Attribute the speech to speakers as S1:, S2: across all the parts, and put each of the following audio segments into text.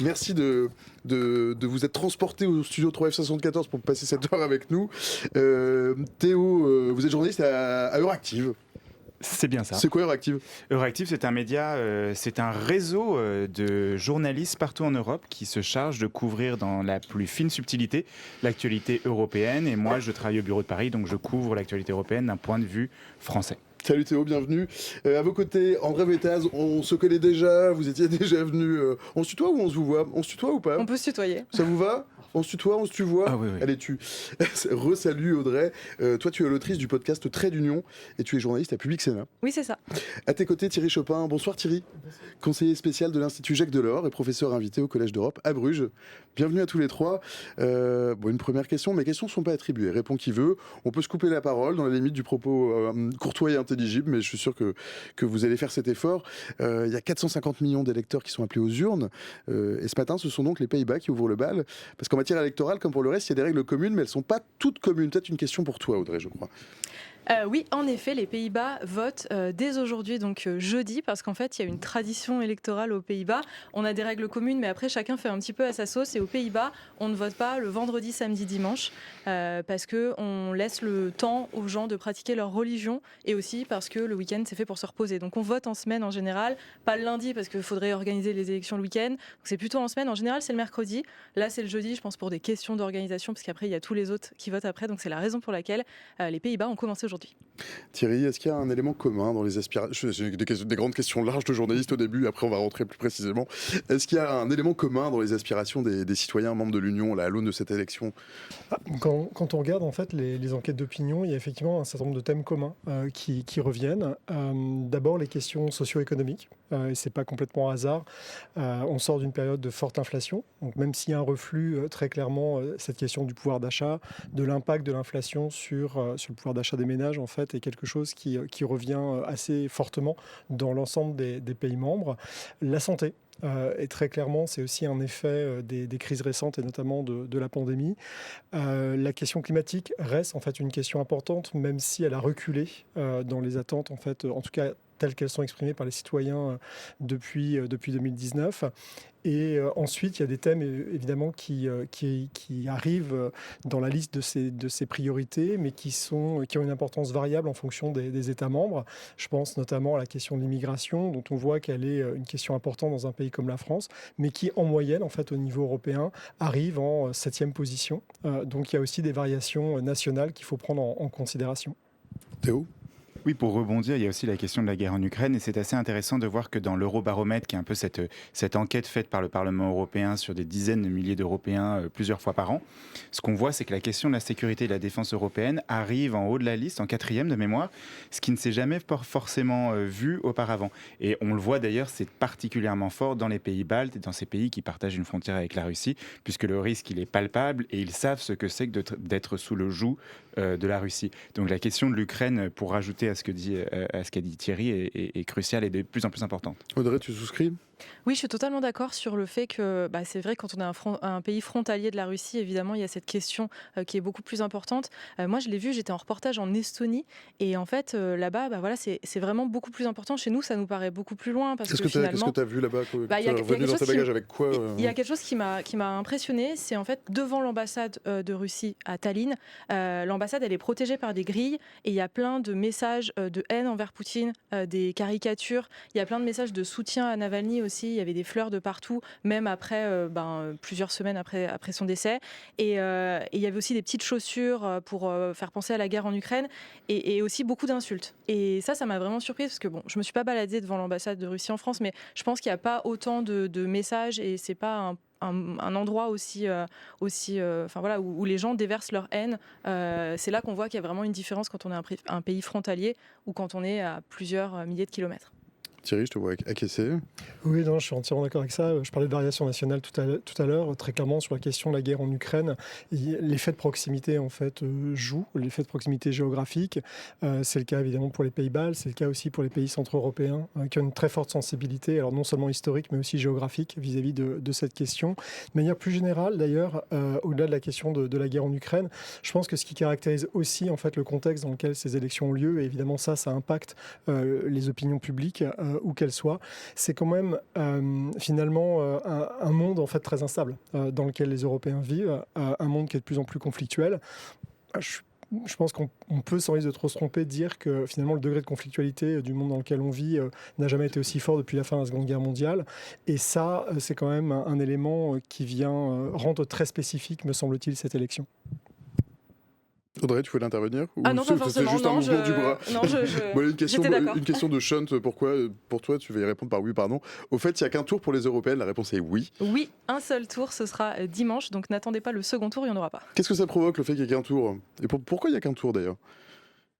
S1: Merci de vous être transporté au studio 3F74 pour passer cette heure avec nous. Théo, vous êtes journaliste à Euractiv.
S2: C'est bien ça.
S1: C'est quoi Euractiv ?
S2: Euractiv, c'est un média, c'est un réseau de journalistes partout en Europe qui se charge de couvrir dans la plus fine subtilité l'actualité européenne. Et moi, je travaille au bureau de Paris, donc je couvre l'actualité européenne d'un point de vue français.
S1: Salut Théo, bienvenue. À vos côtés, André Vétaz, on se connaît déjà, vous étiez déjà venu. On se tutoie ou on se vous voit ? On se tutoie ou pas ?
S3: On peut se tutoyer.
S1: Ça vous va ? On se tutoie, on se tuvoie ?
S2: Ah oui, oui.
S1: Allez, Re-salut Audrey. Toi, tu es l'autrice du podcast Trait d'Union et tu es journaliste à Public Sénat.
S3: Oui, c'est ça.
S1: À tes côtés, Thierry Chopin. Bonsoir Thierry. Conseiller spécial de l'Institut Jacques Delors et professeur invité au Collège d'Europe à Bruges. Bienvenue à tous les trois. Une première question. Mes questions ne sont pas attribuées. Répond qui veut. On peut se couper la parole dans la limite du propos courtois et intelligible, mais je suis sûr que vous allez faire cet effort. Il y a 450 millions d'électeurs qui sont appelés aux urnes. Et ce matin, ce sont donc les Pays-Bas qui ouvrent le bal. Parce qu'en matière électorale, comme pour le reste, il y a des règles communes, mais elles ne sont pas toutes communes. Peut-être une question pour toi, Audrey, je crois.
S3: Oui, en effet, les Pays-Bas votent dès aujourd'hui, donc jeudi, parce qu'en fait, il y a une tradition électorale aux Pays-Bas. On a des règles communes, mais après, chacun fait un petit peu à sa sauce. Et aux Pays-Bas, on ne vote pas le vendredi, samedi, dimanche, parce qu'on laisse le temps aux gens de pratiquer leur religion, et aussi parce que le week-end, c'est fait pour se reposer. Donc on vote en semaine en général, pas le lundi, parce qu'il faudrait organiser les élections le week-end. Donc c'est plutôt en semaine. En général, c'est le mercredi. Là, c'est le jeudi, je pense, pour des questions d'organisation, parce qu'après, il y a tous les autres qui votent après. Donc c'est la raison pour laquelle les Pays-Bas ont commencé aujourd'hui.
S1: Thierry, est-ce qu'il y a un élément commun dans les aspirations ? J'ai des grandes questions larges de journalistes au début, après on va rentrer plus précisément. Est-ce qu'il y a un élément commun dans les aspirations des citoyens membres de l'Union là, à l'aune de cette élection ?
S4: Quand on regarde en fait les enquêtes d'opinion, il y a effectivement un certain nombre de thèmes communs qui reviennent. D'abord les questions socio-économiques, et c'est pas complètement hasard. On sort d'une période de forte inflation, donc même s'il y a un reflux très clairement, cette question du pouvoir d'achat, de l'impact de l'inflation sur le pouvoir d'achat des ménages en fait est quelque chose qui revient assez fortement dans l'ensemble des pays membres. La santé. Et très clairement, c'est aussi un effet des crises récentes et notamment de la pandémie. La question climatique reste en fait une question importante, même si elle a reculé dans les attentes, en fait, en tout cas telles qu'elles sont exprimées par les citoyens depuis 2019. Et ensuite, il y a des thèmes évidemment qui arrivent dans la liste de ces priorités, mais qui ont une importance variable en fonction des États membres. Je pense notamment à la question de l'immigration, dont on voit qu'elle est une question importante dans un pays comme la France, mais qui en moyenne, en fait, au niveau européen, arrive en 7e position. Donc il y a aussi des variations nationales qu'il faut prendre en considération.
S1: Théo ?
S2: Oui, pour rebondir, il y a aussi la question de la guerre en Ukraine et c'est assez intéressant de voir que dans l'Eurobaromètre, qui est un peu cette enquête faite par le Parlement européen sur des dizaines de milliers d'Européens plusieurs fois par an, ce qu'on voit, c'est que la question de la sécurité et de la défense européenne arrive en haut de la liste, en 4e de mémoire, ce qui ne s'est jamais forcément vu auparavant. Et on le voit d'ailleurs, c'est particulièrement fort dans les pays baltes et dans ces pays qui partagent une frontière avec la Russie, puisque le risque, il est palpable et ils savent ce que c'est que d'être sous le joug de la Russie. Donc la question de l'Ukraine, pour rajouter à ce qu'a dit Thierry, est cruciale et de plus en plus importante.
S1: Audrey, tu souscris ?
S3: Oui, je suis totalement d'accord sur le fait que c'est vrai, quand on est un pays frontalier de la Russie, évidemment, il y a cette question qui est beaucoup plus importante. Moi, je l'ai vu, j'étais en reportage en Estonie, et en fait, là-bas, c'est vraiment beaucoup plus important. Chez nous, ça nous paraît beaucoup plus loin. Qu'est-ce que
S1: tu as vu là-bas ?
S3: Il y a
S1: revenu dans tes bagages avec quoi
S3: Il y a quelque chose qui m'a impressionné, c'est en fait devant l'ambassade de Russie à Tallinn, l'ambassade, elle est protégée par des grilles, et il y a plein de messages de haine envers Poutine, des caricatures, il y a plein de messages de soutien à Navalny aussi, il y avait des fleurs de partout, même après plusieurs semaines après son décès. Et il y avait aussi des petites chaussures pour faire penser à la guerre en Ukraine, et aussi beaucoup d'insultes. Et ça m'a vraiment surprise, parce que bon, je me suis pas baladée devant l'ambassade de Russie en France, mais je pense qu'il n'y a pas autant de messages, et c'est pas un endroit aussi où les gens déversent leur haine. C'est là qu'on voit qu'il y a vraiment une différence quand on est un pays frontalier ou quand on est à plusieurs milliers de kilomètres.
S1: Thierry, je te vois acquiescer.
S4: Oui, non, je suis entièrement d'accord avec ça. Je parlais de variation nationale tout à l'heure. Très clairement, sur la question de la guerre en Ukraine, l'effet de proximité en fait joue, l'effet de proximité géographique. C'est le cas évidemment pour les Pays-Bas, c'est le cas aussi pour les pays centro-européens qui ont une très forte sensibilité, alors non seulement historique mais aussi géographique vis-à-vis de cette question. De manière plus générale, d'ailleurs, au-delà de la question de la guerre en Ukraine, je pense que ce qui caractérise aussi en fait le contexte dans lequel ces élections ont lieu, et évidemment ça impacte les opinions publiques où qu'elle soit, c'est quand même finalement un monde en fait très instable dans lequel les Européens vivent, un monde qui est de plus en plus conflictuel. Je pense qu'on peut, sans risque de trop se tromper, dire que finalement le degré de conflictualité du monde dans lequel on vit n'a jamais été aussi fort depuis la fin de la Seconde Guerre mondiale. Et ça, c'est quand même un élément qui vient rendre très spécifique, me semble-t-il, cette élection.
S1: Audrey, tu voulais intervenir ou
S3: Ah non, pas
S1: c'est
S3: forcément.
S1: juste un mouvement du bras.
S3: Non,
S1: Bon,
S3: j'étais d'accord.
S1: une question de Shunt, pourquoi pour toi, tu vas y répondre par oui, pardon. Au fait, il n'y a qu'un tour pour les européennes, la réponse est oui.
S3: Oui, un seul tour, ce sera dimanche, donc n'attendez pas le second tour, il n'y en aura pas.
S1: Qu'est-ce que ça provoque le fait qu'il n'y ait qu'un tour? Et pourquoi il n'y a qu'un tour d'ailleurs?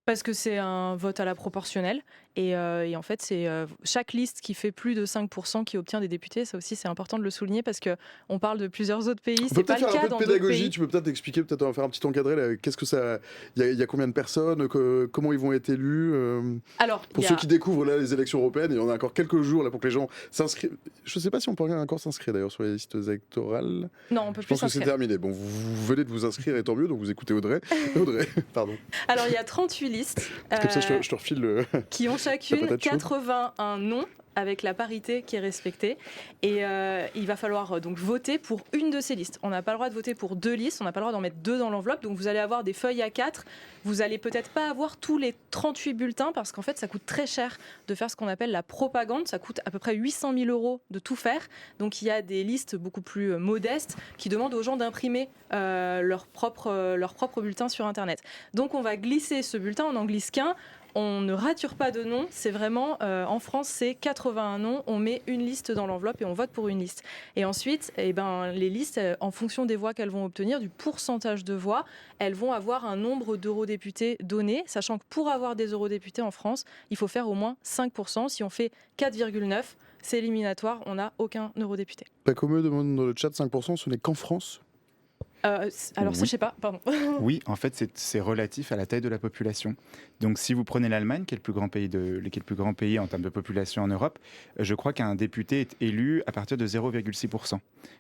S3: Parce que c'est un vote à la proportionnelle et en fait c'est chaque liste qui fait plus de 5% qui obtient des députés. Ça aussi c'est important de le souligner parce qu'on parle de plusieurs autres pays,
S1: On peut
S3: c'est pas
S1: peut-être
S3: le
S1: faire un
S3: cas
S1: peu
S3: dans
S1: de
S3: d'autres
S1: pédagogie,
S3: pays.
S1: tu peux peut-être expliquer, peut-être on va faire un petit encadré là. Qu'est-ce que ça, il y a combien de personnes, comment ils vont être élus
S3: Alors,
S1: pour ceux qui découvrent là les élections européennes, et on a encore quelques jours là pour que les gens s'inscrivent. Je sais pas si on peut encore s'inscrire d'ailleurs sur les listes électorales.
S3: Non, on peut
S1: Je
S3: plus
S1: pense que c'est
S3: s'inscrire.
S1: terminé. Bon, vous venez de vous inscrire et tant mieux, donc vous écoutez Audrey. Audrey, pardon.
S3: Alors il y a 38 listes
S1: Comme ça, je te refile le.
S3: qui ont
S1: La
S3: chacune
S1: patate chaude.
S3: 81 noms avec la parité qui est respectée. Et il va falloir donc voter pour une de ces listes. On n'a pas le droit de voter pour deux listes, on n'a pas le droit d'en mettre deux dans l'enveloppe. Donc vous allez avoir des feuilles A4. Vous allez peut-être pas avoir tous les 38 bulletins parce qu'en fait ça coûte très cher de faire ce qu'on appelle la propagande. Ça coûte à peu près 800 000 € de tout faire. Donc il y a des listes beaucoup plus modestes qui demandent aux gens d'imprimer leur propre bulletin sur Internet. Donc on va glisser ce bulletin, on n'en glisse qu'un. On ne rature pas de noms, c'est vraiment, en France, c'est 81 noms, on met une liste dans l'enveloppe et on vote pour une liste. Et ensuite, les listes, en fonction des voix qu'elles vont obtenir, du pourcentage de voix, elles vont avoir un nombre d'eurodéputés donné, sachant que pour avoir des eurodéputés en France, il faut faire au moins 5%. Si on fait 4,9, c'est éliminatoire, on n'a aucun eurodéputé.
S1: Pacomeux demande dans le chat 5%, ce n'est qu'en France.
S3: Alors
S2: Oui.
S3: ça, je sais pas, pardon.
S2: Oui, en fait, c'est relatif à la taille de la population. Donc, si vous prenez l'Allemagne, qui est le plus grand pays en termes de population en Europe, je crois qu'un député est élu à partir de 0,6%.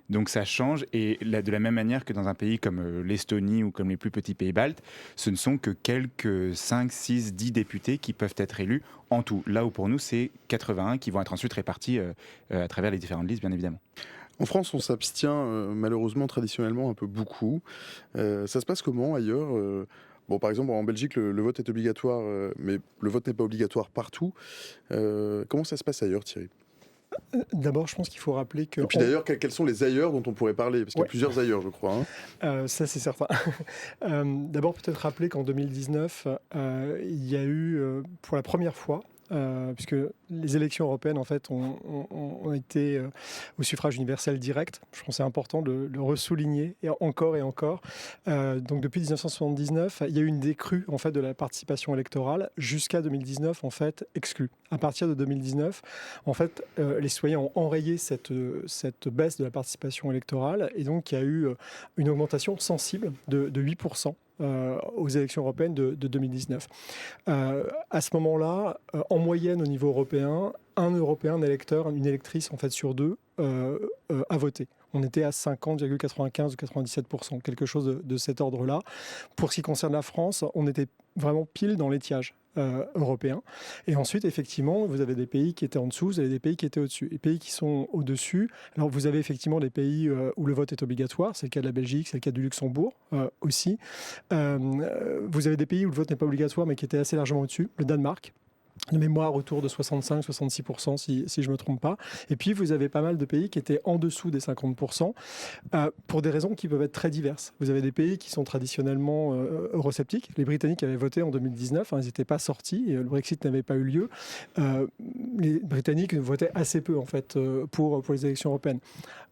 S2: Donc, ça change. Et là, de la même manière que dans un pays comme l'Estonie ou comme les plus petits pays baltes, ce ne sont que quelques 5, 6, 10 députés qui peuvent être élus en tout. Là où pour nous, c'est 81 qui vont être ensuite répartis à travers les différentes listes, bien évidemment.
S1: En France, on s'abstient malheureusement traditionnellement un peu beaucoup. Ça se passe comment ailleurs Bon, par exemple, en Belgique, le vote est obligatoire, mais le vote n'est pas obligatoire partout. Comment ça se passe ailleurs, Thierry?
S4: D'abord, je pense qu'il faut rappeler que...
S1: Et puis d'ailleurs, quels sont les ailleurs dont on pourrait parler? Parce qu'il y a
S4: Ouais.
S1: plusieurs ailleurs, je crois.
S4: Ça, c'est certain. D'abord, peut-être rappeler qu'en 2019, il y a eu, pour la première fois, puisque les élections européennes en fait ont été au suffrage universel direct. Je pense que c'est important de le ressouligner et encore. Donc depuis 1979, il y a eu une décrue en fait de la participation électorale jusqu'à 2019 en fait exclue. À partir de 2019, en fait, les citoyens ont enrayé cette baisse de la participation électorale et donc il y a eu une augmentation sensible de 8%. Aux élections européennes de 2019. À ce moment-là, en moyenne au niveau européen, un Européen, un électeur, une électrice en fait sur deux a voté. On était à 50,95 ou 97%, quelque chose de cet ordre-là. Pour ce qui concerne la France, on était vraiment pile dans l'étiage européen. Et ensuite, effectivement, vous avez des pays qui étaient en dessous, vous avez des pays qui étaient au-dessus. Les pays qui sont au-dessus, alors vous avez effectivement des pays où le vote est obligatoire, c'est le cas de la Belgique, c'est le cas du Luxembourg aussi. Vous avez des pays où le vote n'est pas obligatoire, mais qui étaient assez largement au-dessus, le Danemark. De mémoire autour de 65-66% si je ne me trompe pas. Et puis vous avez pas mal de pays qui étaient en dessous des 50% pour des raisons qui peuvent être très diverses. Vous avez des pays qui sont traditionnellement eurosceptiques. Les Britanniques avaient voté en 2019, ils n'étaient pas sortis, et le Brexit n'avait pas eu lieu. Les Britanniques votaient assez peu en fait pour les élections européennes.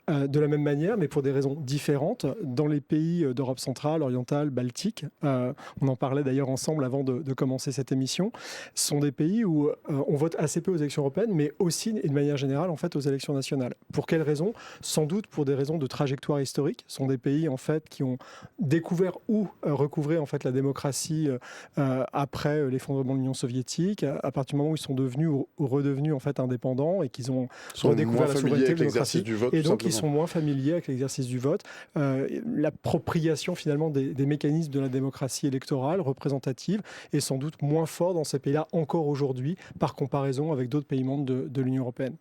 S4: De la même manière, mais pour des raisons différentes, dans les pays d'Europe centrale, orientale, baltique, on en parlait d'ailleurs ensemble avant de commencer cette émission, sont des pays où on vote assez peu aux élections européennes, mais aussi, et de manière générale, en fait, aux élections nationales. Pour quelles raisons? Sans doute pour des raisons de trajectoire historique. Ce sont des pays, en fait, qui ont découvert ou recouvré, en fait, la démocratie après l'effondrement de l'Union soviétique, à partir du moment où ils sont devenus ou redevenus, en fait, indépendants et qu'ils ont redécouvert la souveraineté, la démocratie.
S1: Du vote,
S4: et donc, ils sont moins familiers avec l'exercice du vote. L'appropriation, finalement, des mécanismes de la démocratie électorale représentative est sans doute moins fort dans ces pays-là encore aujourd'hui. aujourd'hui par comparaison avec d'autres pays membres de l'Union européenne.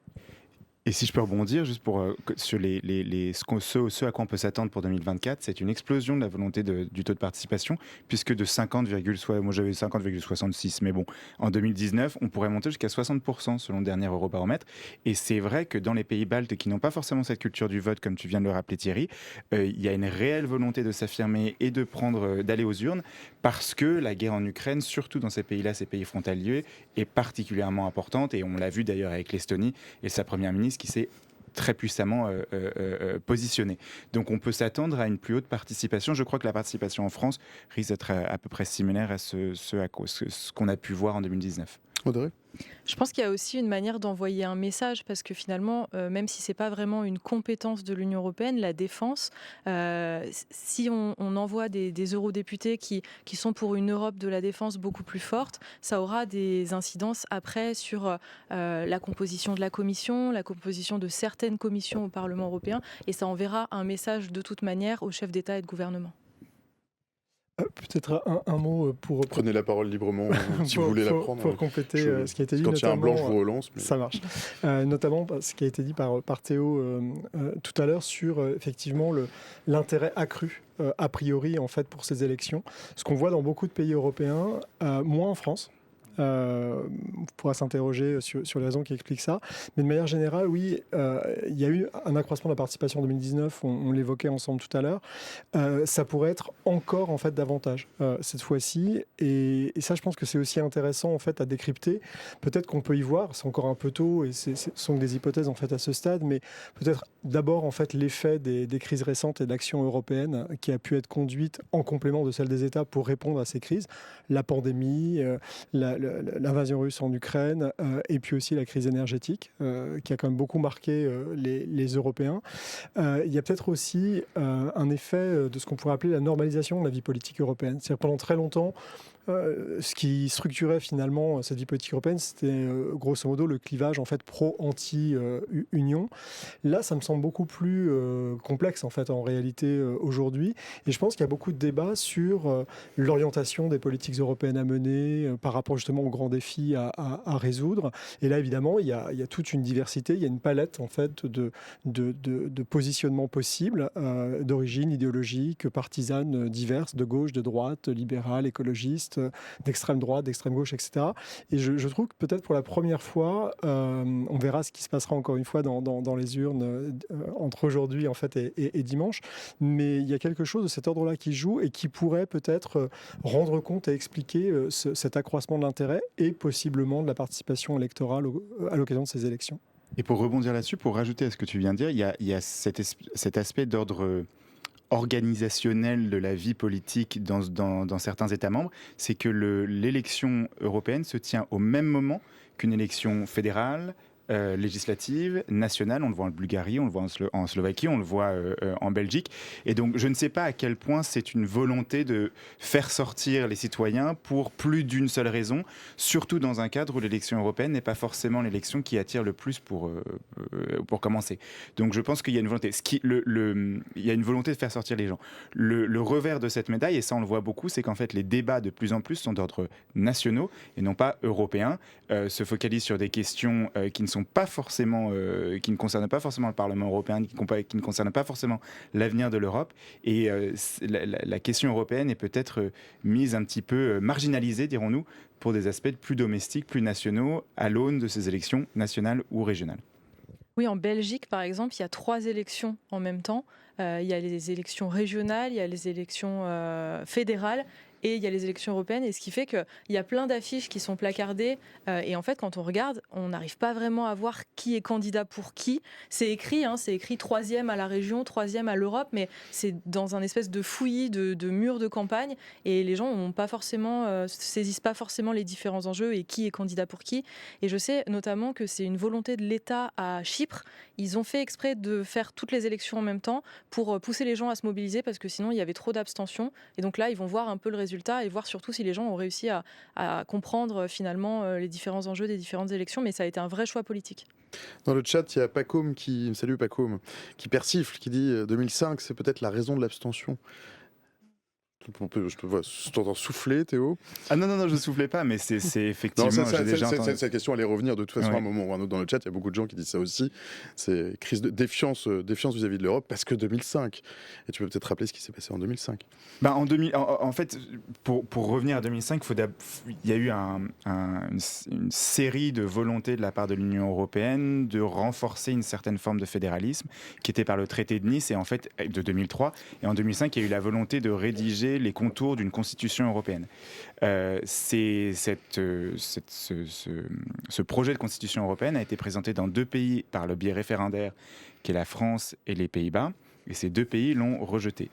S2: Et si je peux rebondir juste sur ce à quoi on peut s'attendre pour 2024, c'est une explosion de la volonté du taux de participation, puisque de 50,66, mais bon, en 2019, on pourrait monter jusqu'à 60% selon le dernier Eurobaromètre. Et c'est vrai que dans les pays baltes qui n'ont pas forcément cette culture du vote, comme tu viens de le rappeler Thierry, il y a une réelle volonté de s'affirmer et d'aller aux urnes, parce que la guerre en Ukraine, surtout dans ces pays-là, ces pays frontaliers, est particulièrement importante. Et on l'a vu d'ailleurs avec l'Estonie et sa première ministre qui s'est très puissamment positionné. Donc on peut s'attendre à une plus haute participation. Je crois que la participation en France risque d'être à peu près similaire à ce qu'on a pu voir en 2019.
S1: Audrey ?
S3: Je pense qu'il y a aussi une manière d'envoyer un message parce que finalement, même si c'est pas vraiment une compétence de l'Union européenne, la défense, si on envoie des eurodéputés qui sont pour une Europe de la défense beaucoup plus forte, ça aura des incidences après sur la composition de la Commission, la composition de certaines commissions au Parlement européen, et ça enverra un message de toute manière aux chefs d'État et de gouvernement.
S4: Peut-être un mot pour...
S1: Prenez la parole librement si vous voulez la prendre.
S4: Pour compléter ce qui a été dit.
S1: Quand il y a un blanc, je vous relance.
S4: Mais... Ça marche. Notamment ce qui a été dit par Théo tout à l'heure sur effectivement l'intérêt accru a priori en fait pour ces élections. Ce qu'on voit dans beaucoup de pays européens, moins en France. On pourra s'interroger sur les raisons qui expliquent ça. Mais de manière générale, oui, il y a eu un accroissement de la participation en 2019, on l'évoquait ensemble tout à l'heure. Ça pourrait être encore en fait davantage cette fois-ci. Et ça, je pense que c'est aussi intéressant en fait à décrypter. Peut-être qu'on peut y voir, c'est encore un peu tôt et ce sont des hypothèses en fait à ce stade, mais peut-être d'abord en fait l'effet des crises récentes et de l'action européenne qui a pu être conduite en complément de celle des États pour répondre à ces crises. La pandémie, l'invasion russe en Ukraine et puis aussi la crise énergétique qui a quand même beaucoup marqué les Européens. Il y a peut-être aussi un effet de ce qu'on pourrait appeler la normalisation de la vie politique européenne. C'est-à-dire pendant très longtemps, ce qui structurait finalement cette vie politique européenne, c'était grosso modo le clivage en fait pro-anti-union. Là, ça me semble beaucoup plus complexe en fait en réalité aujourd'hui. Et je pense qu'il y a beaucoup de débats sur l'orientation des politiques européennes à mener par rapport justement aux grands défis à résoudre. Et là, évidemment, il y a toute une diversité, il y a une palette en fait de positionnements possibles, d'origine idéologique, partisane diverses, de gauche, de droite, libérale, écologiste, d'extrême droite, d'extrême gauche, etc. Et je trouve que peut-être pour la première fois, on verra ce qui se passera encore une fois dans les urnes entre aujourd'hui en fait et dimanche, mais il y a quelque chose de cet ordre-là qui joue et qui pourrait peut-être rendre compte et expliquer cet accroissement de l'intérêt et possiblement de la participation électorale à l'occasion de ces élections.
S2: Et pour rebondir là-dessus, pour rajouter à ce que tu viens de dire, il y a cet aspect d'ordre organisationnel de la vie politique dans certains États membres, c'est que l'élection européenne se tient au même moment qu'une élection fédérale, législative, nationale. On le voit en Bulgarie, on le voit en Slovaquie, on le voit en Belgique. Et donc, je ne sais pas à quel point c'est une volonté de faire sortir les citoyens pour plus d'une seule raison, surtout dans un cadre où l'élection européenne n'est pas forcément l'élection qui attire le plus pour commencer. Donc, je pense qu'il y a une volonté. Il y a une volonté de faire sortir les gens. Le revers de cette médaille, et ça on le voit beaucoup, c'est qu'en fait, les débats de plus en plus sont d'ordre nationaux et non pas européens, se focalisent sur des questions qui ne concernent pas forcément le Parlement européen, qui ne concernent pas forcément l'avenir de l'Europe. Et la question européenne est peut-être mise un petit peu marginalisée, dirons-nous, pour des aspects plus domestiques, plus nationaux, à l'aune de ces élections nationales ou régionales.
S3: Oui, en Belgique, par exemple, il y a 3 élections en même temps. Il y a les élections régionales, il y a les élections fédérales et il y a les élections européennes. Et ce qui fait qu'il y a plein d'affiches qui sont placardées. Et en fait, quand on regarde, on n'arrive pas vraiment à voir qui est candidat pour qui. C'est écrit 3e à la région, 3e à l'Europe, mais c'est dans un espèce de fouillis de murs de campagne. Et les gens saisissent pas forcément les différents enjeux et qui est candidat pour qui. Et je sais notamment que c'est une volonté de l'État à Chypre. Ils ont fait exprès de faire toutes les élections en même temps pour pousser les gens à se mobiliser parce que sinon il y avait trop d'abstention. Et donc là, ils vont voir un peu le résultat et voir surtout si les gens ont réussi à comprendre finalement les différents enjeux des différentes élections. Mais ça a été un vrai choix politique.
S1: Dans le chat, il y a Pacôme qui persifle, qui dit 2005, c'est peut-être la raison de l'abstention. Je t'entends souffler, Théo.
S2: Ah non, je soufflais pas, mais c'est effectivement. J'ai déjà entendu.
S1: Cette question allait revenir de toute façon à un moment ou un autre dans le chat. Il y a beaucoup de gens qui disent ça aussi. C'est crise de défiance vis-à-vis de l'Europe parce que 2005. Et tu peux peut-être rappeler ce qui s'est passé en 2005.
S2: En fait, pour revenir à 2005, il y a eu une série de volontés de la part de l'Union européenne de renforcer une certaine forme de fédéralisme qui était par le traité de Nice et en fait de 2003. Et en 2005, il y a eu la volonté de rédiger les contours d'une constitution européenne. Ce projet de constitution européenne a été présenté dans 2 pays par le biais référendaire, qui est la France et les Pays-Bas, et ces 2 pays l'ont rejeté.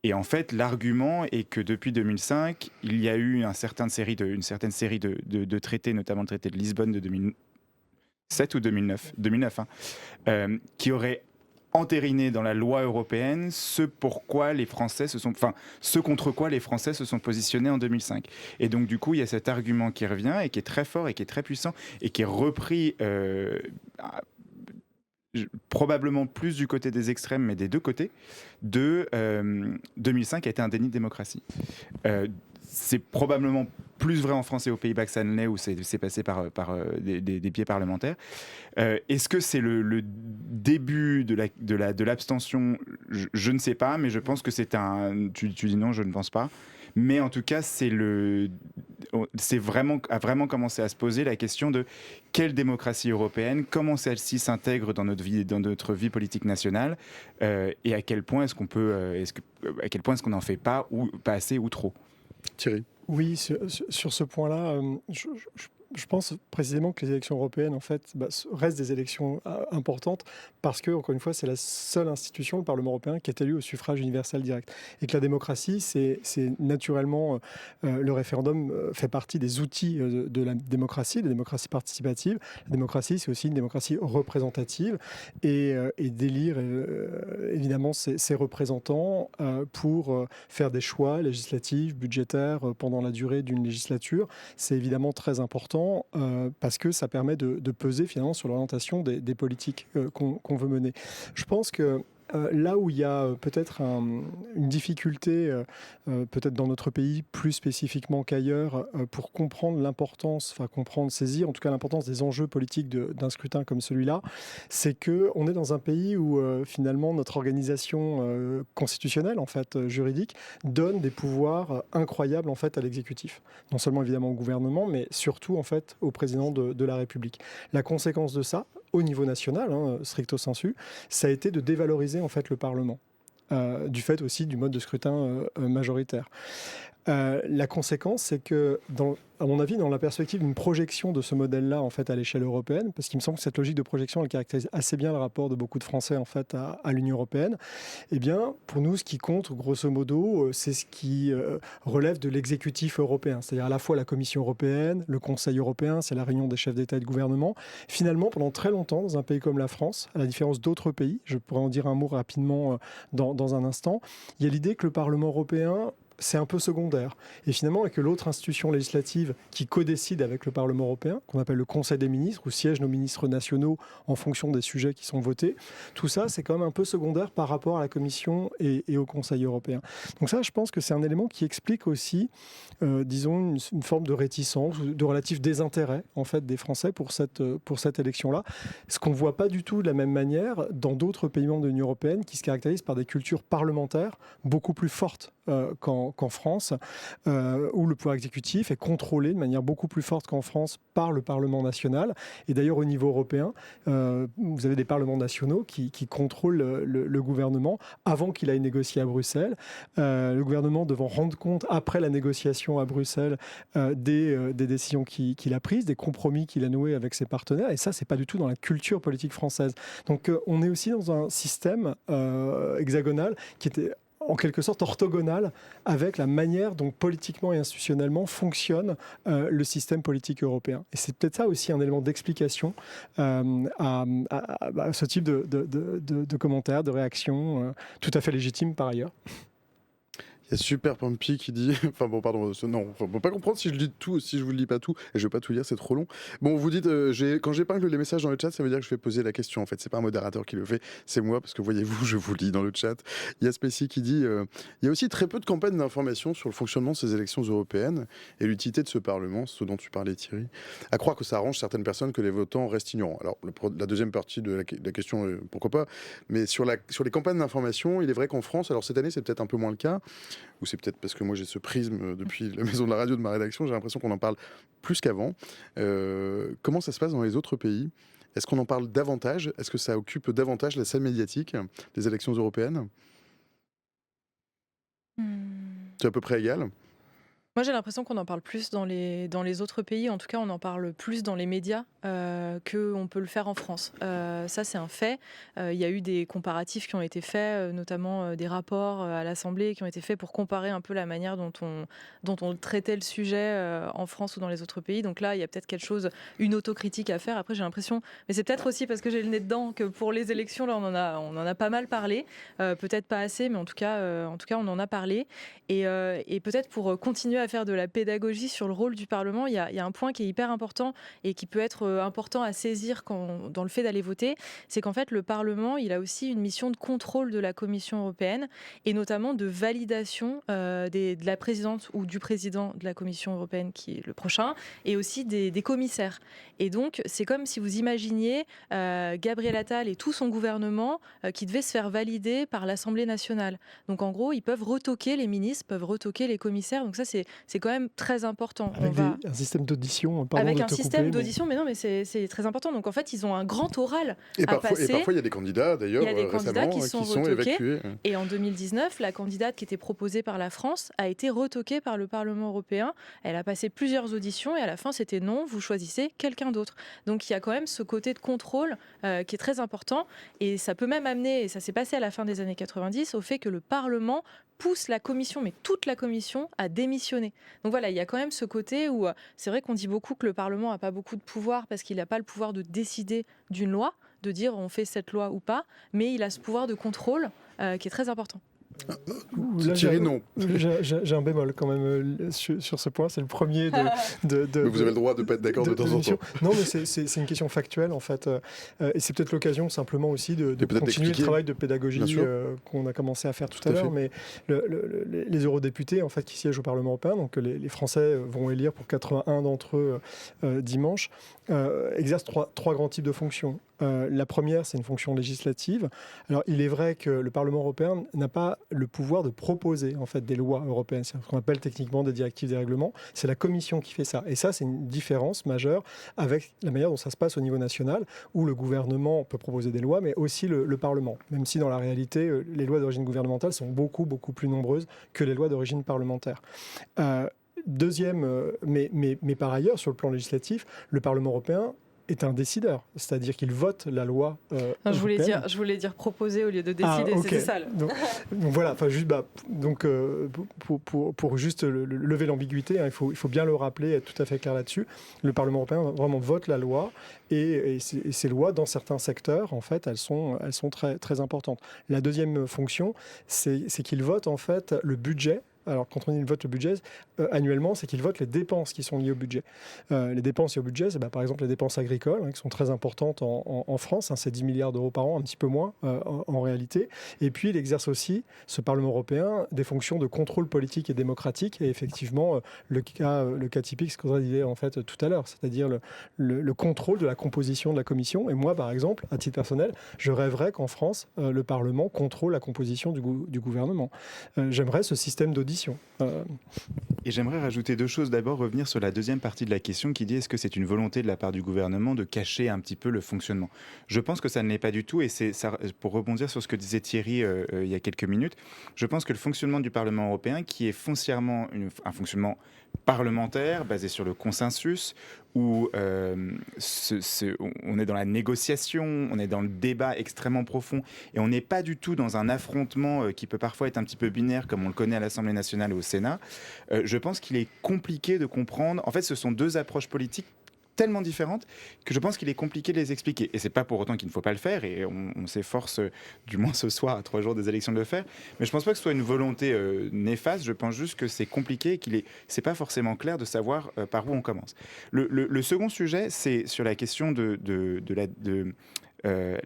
S2: Et en fait, l'argument est que depuis 2005, il y a eu une certaine série de traités, notamment le traité de Lisbonne de 2007 ou 2009, qui auraient entériné dans la loi européenne ce contre quoi les Français se sont positionnés en 2005. Et donc du coup, il y a cet argument qui revient et qui est très fort et qui est très puissant et qui est repris probablement plus du côté des extrêmes, mais des 2 côtés, 2005 a été un déni de démocratie. C'est probablement plus vrai en France et aux Pays-Bas que ça ne l'est, où c'est passé par des biais parlementaires. Est-ce que c'est le début de l'abstention ? Je ne sais pas, mais je pense que c'est tu dis non, je ne pense pas. Mais en tout cas, a vraiment commencé à se poser la question de quelle démocratie européenne, comment celle-ci s'intègre dans notre vie politique nationale, et à quel point est-ce qu'on n'en fait pas ou pas assez ou trop.
S1: Thierry.
S4: Oui, sur ce point-là, je pense précisément que les élections européennes, en fait, restent des élections importantes parce que, encore une fois, c'est la seule institution, le Parlement européen, qui est élu au suffrage universel direct. Et que la démocratie, c'est naturellement, le référendum fait partie des outils de la démocratie participative. La démocratie, c'est aussi une démocratie représentative et d'élire, évidemment, ses représentants pour faire des choix législatifs, budgétaires pendant la durée d'une législature. C'est évidemment très important parce que ça permet de peser finalement sur l'orientation des politiques qu'on veut mener. Je pense que là où il y a peut-être une difficulté, peut-être dans notre pays plus spécifiquement qu'ailleurs, pour comprendre l'importance, saisir en tout cas l'importance des enjeux politiques d'un scrutin comme celui-là, c'est qu'on est dans un pays où finalement notre organisation constitutionnelle, en fait, juridique, donne des pouvoirs incroyables en fait à l'exécutif. Non seulement évidemment au gouvernement, mais surtout en fait au président de la République. La conséquence de ça, au niveau national, stricto sensu, ça a été de dévaloriser en fait le Parlement, du fait aussi du mode de scrutin majoritaire. La conséquence, c'est que, à mon avis, dans la perspective d'une projection de ce modèle-là en fait, à l'échelle européenne, parce qu'il me semble que cette logique de projection elle caractérise assez bien le rapport de beaucoup de Français en fait, à l'Union européenne, eh bien, pour nous, ce qui compte, grosso modo, c'est ce qui relève de l'exécutif européen, c'est-à-dire à la fois la Commission européenne, le Conseil européen, c'est la réunion des chefs d'État et de gouvernement. Finalement, pendant très longtemps, dans un pays comme la France, à la différence d'autres pays, je pourrais en dire un mot rapidement dans un instant, il y a l'idée que le Parlement européen c'est un peu secondaire. Et finalement, avec l'autre institution législative qui codécide avec le Parlement européen, qu'on appelle le Conseil des ministres, où siègent nos ministres nationaux en fonction des sujets qui sont votés, tout ça, c'est quand même un peu secondaire par rapport à la Commission et au Conseil européen. Donc ça, je pense que c'est un élément qui explique aussi, disons, une forme de réticence, de relatif désintérêt, en fait, des Français pour cette élection-là. Ce qu'on ne voit pas du tout de la même manière dans d'autres pays membres de l'Union européenne qui se caractérisent par des cultures parlementaires beaucoup plus fortes qu'en France, où le pouvoir exécutif est contrôlé de manière beaucoup plus forte qu'en France par le Parlement national. Et d'ailleurs, au niveau européen, vous avez des parlements nationaux qui contrôlent le gouvernement avant qu'il aille négocier à Bruxelles. Le gouvernement devant rendre compte, après la négociation à Bruxelles, des décisions qu'il a prises, des compromis qu'il a noués avec ses partenaires. Et ça, c'est pas du tout dans la culture politique française. Donc, on est aussi dans un système hexagonal qui était en quelque sorte orthogonale avec la manière dont politiquement et institutionnellement fonctionne le système politique européen. Et c'est peut-être ça aussi un élément d'explication à ce type de commentaires, de réactions, tout à fait légitimes par ailleurs.
S1: Il y a Super Pumpy qui dit, enfin bon pardon, non, on peut pas comprendre si je lis tout, si je vous le lis pas tout, et je vais pas tout lire, c'est trop long. Bon, vous dites, quand j'épingle les messages dans le chat, ça veut dire que je vais poser la question. En fait, c'est pas un modérateur qui le fait, c'est moi, parce que voyez-vous, je vous lis dans le chat. Il y a Spécy qui dit, il y a aussi très peu de campagnes d'information sur le fonctionnement de ces élections européennes et l'utilité de ce Parlement, ce dont tu parlais Thierry. À croire que ça arrange certaines personnes que les votants restent ignorants. Alors la deuxième partie de la question, pourquoi pas, mais sur les campagnes d'information, il est vrai qu'en France, alors cette année c'est peut-être un peu moins le cas, ou c'est peut-être parce que moi j'ai ce prisme depuis la maison de la radio de ma rédaction, j'ai l'impression qu'on en parle plus qu'avant. Comment ça se passe dans les autres pays ? Est-ce qu'on en parle davantage ? Est-ce que ça occupe davantage la scène médiatique des élections européennes ? C'est à peu près égal ?
S3: Moi, j'ai l'impression qu'on en parle plus dans les autres pays. En tout cas, on en parle plus dans les médias qu'on peut le faire en France. Ça, c'est un fait. Il y a eu des comparatifs qui ont été faits, notamment des rapports à l'Assemblée qui ont été faits pour comparer un peu la manière dont on traitait le sujet en France ou dans les autres pays. Donc là, il y a peut-être une autocritique à faire. Après, j'ai l'impression, mais c'est peut-être aussi parce que j'ai le nez dedans, que pour les élections, là, on en a pas mal parlé. Peut-être pas assez, mais en tout cas, on en a parlé. Et peut-être pour continuer à faire de la pédagogie sur le rôle du Parlement, il y a un point qui est hyper important et qui peut être important à saisir dans le fait d'aller voter, c'est qu'en fait le Parlement, il a aussi une mission de contrôle de la Commission européenne et notamment de validation de la présidente ou du président de la Commission européenne qui est le prochain et aussi des commissaires. Et donc c'est comme si vous imaginiez Gabriel Attal et tout son gouvernement qui devait se faire valider par l'Assemblée nationale. Donc en gros, ils peuvent retoquer les ministres, peuvent retoquer les commissaires. Donc ça, c'est quand même très important.
S4: Avec un système d'audition,
S3: avec un système d'audition, mais non, mais c'est très important. Donc en fait, ils ont un grand oral à passer.
S1: Et parfois, il y a des candidats, d'ailleurs,
S3: qui sont
S1: évacués.
S3: Et en 2019, la candidate qui était proposée par la France a été retoquée par le Parlement européen. Elle a passé plusieurs auditions et à la fin, c'était non, vous choisissez quelqu'un d'autre. Donc il y a quand même ce côté de contrôle qui est très important. Et ça peut même amener, et ça s'est passé à la fin des années 90, au fait que le Parlement pousse la Commission, mais toute la Commission, à démissionner. Donc voilà, il y a quand même ce côté où c'est vrai qu'on dit beaucoup que le Parlement n'a pas beaucoup de pouvoir parce qu'il n'a pas le pouvoir de décider d'une loi, de dire on fait cette loi ou pas, mais il a ce pouvoir de contrôle qui est très important.
S1: Là, Thierry, non.
S4: J'ai un bémol quand même sur ce point. C'est le premier de
S1: mais vous avez le droit de ne pas être d'accord de temps en temps.
S4: Non, mais c'est une question factuelle en fait. Et c'est peut-être l'occasion simplement aussi de continuer le travail de pédagogie qu'on a commencé à faire tout à l'heure. Mais les eurodéputés en fait, qui siègent au Parlement européen, donc les Français vont élire pour 81 d'entre eux dimanche, exercent trois grands types de fonctions. La première, c'est une fonction législative. Alors, il est vrai que le Parlement européen n'a pas le pouvoir de proposer en fait des lois européennes, c'est ce qu'on appelle techniquement des directives, des règlements. C'est la Commission qui fait ça. Et ça, c'est une différence majeure avec la manière dont ça se passe au niveau national, où le gouvernement peut proposer des lois, mais aussi le Parlement. Même si dans la réalité, les lois d'origine gouvernementale sont beaucoup, beaucoup plus nombreuses que les lois d'origine parlementaire. Deuxième, mais par ailleurs, sur le plan législatif, le Parlement européen est un décideur, c'est-à-dire qu'il vote la loi
S3: non, je voulais dire proposer au lieu de décider,
S4: okay.
S3: C'était ça.
S4: Donc voilà, juste, pour juste lever l'ambiguïté, il faut bien le rappeler, être tout à fait clair là-dessus. Le Parlement européen vraiment vote la loi et ces lois, dans certains secteurs, en fait, elles sont très, très importantes. La deuxième fonction, c'est qu'il vote en fait le budget. Alors, quand on dit qu'il vote le budget annuellement, c'est qu'il vote les dépenses qui sont liées au budget. Les dépenses liées au budget, c'est par exemple les dépenses agricoles, qui sont très importantes en France. C'est 10 milliards d'euros par an, un petit peu moins en réalité. Et puis, il exerce aussi, ce Parlement européen, des fonctions de contrôle politique et démocratique. Et effectivement, le cas typique, ce qu'on disait en fait tout à l'heure, c'est-à-dire le contrôle de la composition de la Commission. Et moi, par exemple, à titre personnel, je rêverais qu'en France, le Parlement contrôle la composition du gouvernement. J'aimerais ce système d'audition.
S2: Et j'aimerais rajouter deux choses. D'abord, revenir sur la deuxième partie de la question qui dit est-ce que c'est une volonté de la part du gouvernement de cacher un petit peu le fonctionnement ? Je pense que ça ne l'est pas du tout et c'est ça, pour rebondir sur ce que disait Thierry il y a quelques minutes, je pense que le fonctionnement du Parlement européen, qui est foncièrement un fonctionnement parlementaire basé sur le consensus, où on est dans la négociation, on est dans le débat extrêmement profond et on n'est pas du tout dans un affrontement qui peut parfois être un petit peu binaire comme on le connaît à l'Assemblée nationale et au Sénat. Je pense qu'il est compliqué de comprendre. En fait, ce sont deux approches politiques tellement différentes que je pense qu'il est compliqué de les expliquer. Et c'est pas pour autant qu'il ne faut pas le faire, et on s'efforce, du moins ce soir, à 3 jours des élections, de le faire. Mais je pense pas que ce soit une volonté néfaste, je pense juste que c'est compliqué et c'est pas forcément clair de savoir par où on commence. Le second sujet, c'est sur la question de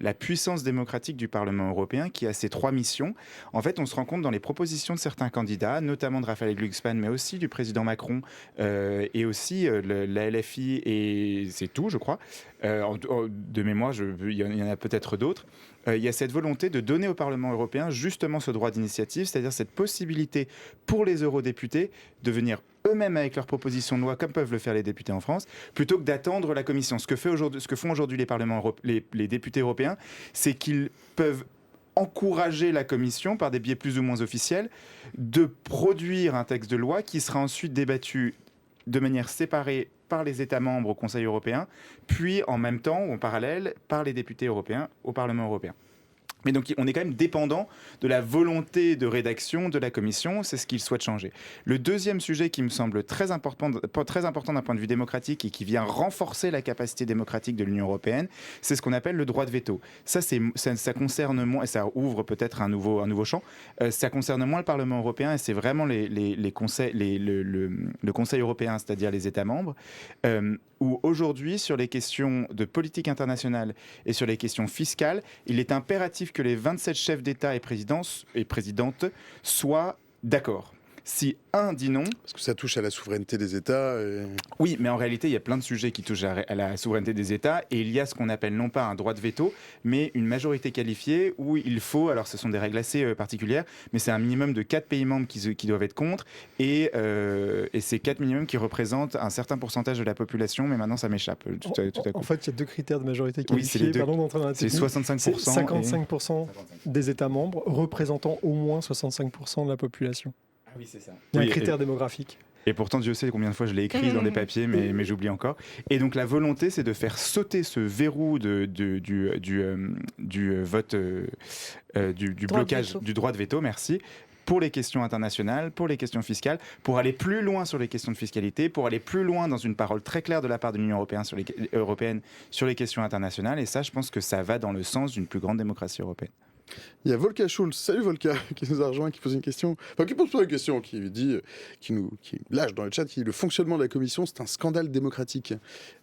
S2: la puissance démocratique du Parlement européen qui a ces 3 missions. En fait, on se rend compte dans les propositions de certains candidats, notamment de Raphaël Glucksmann, mais aussi du président Macron et aussi la LFI, et c'est tout, je crois. De mémoire, il y en a peut-être d'autres. Il y a cette volonté de donner au Parlement européen justement ce droit d'initiative, c'est-à-dire cette possibilité pour les eurodéputés de venir eux-mêmes avec leurs propositions de loi, comme peuvent le faire les députés en France, plutôt que d'attendre la Commission. Ce que font aujourd'hui les députés européens, c'est qu'ils peuvent encourager la Commission, par des biais plus ou moins officiels, de produire un texte de loi qui sera ensuite débattu de manière séparée par les États membres au Conseil européen, puis en même temps ou en parallèle par les députés européens au Parlement européen. Mais donc, on est quand même dépendant de la volonté de rédaction de la Commission, c'est ce qu'ils souhaitent changer. Le deuxième sujet qui me semble très important d'un point de vue démocratique et qui vient renforcer la capacité démocratique de l'Union européenne, c'est ce qu'on appelle le droit de veto. Ça concerne moins, et ça ouvre peut-être un nouveau champ, ça concerne moins le Parlement européen et c'est vraiment le Conseil européen, c'est-à-dire les États membres, où aujourd'hui, sur les questions de politique internationale et sur les questions fiscales, il est impératif que les 27 chefs d'État et présidentes soient d'accord. Si un dit non...
S1: Parce que ça touche à la souveraineté des États.
S2: Oui, mais en réalité, il y a plein de sujets qui touchent à la souveraineté des États et il y a ce qu'on appelle non pas un droit de veto, mais une majorité qualifiée où il faut, alors ce sont des règles assez particulières, mais c'est un minimum de 4 pays membres qui doivent être contre et c'est 4 minimums qui représentent un certain pourcentage de la population, mais maintenant ça m'échappe tout à coup.
S4: En fait, il y a 2 critères de majorité qualifiée.
S2: Oui, c'est 65%.
S4: C'est 55% des États membres représentant au moins 65% de la population.
S2: Oui, c'est ça.
S4: Il y a un critère démographique.
S2: Et pourtant, Dieu sait combien de fois je l'ai écrit dans des papiers, mais j'oublie encore. Et donc, la volonté, c'est de faire sauter ce verrou du vote, du blocage du droit de veto, merci, pour les questions internationales, pour les questions fiscales, pour aller plus loin sur les questions de fiscalité, pour aller plus loin dans une parole très claire de la part de l'Union européenne sur les questions internationales. Et ça, je pense que ça va dans le sens d'une plus grande démocratie européenne.
S1: Il y a Volka Schulz, salut Volka, qui nous a rejoint, qui pose une question, enfin qui pose pas une question, qui dit, qui lâche dans le chat, qui dit le fonctionnement de la Commission, c'est un scandale démocratique.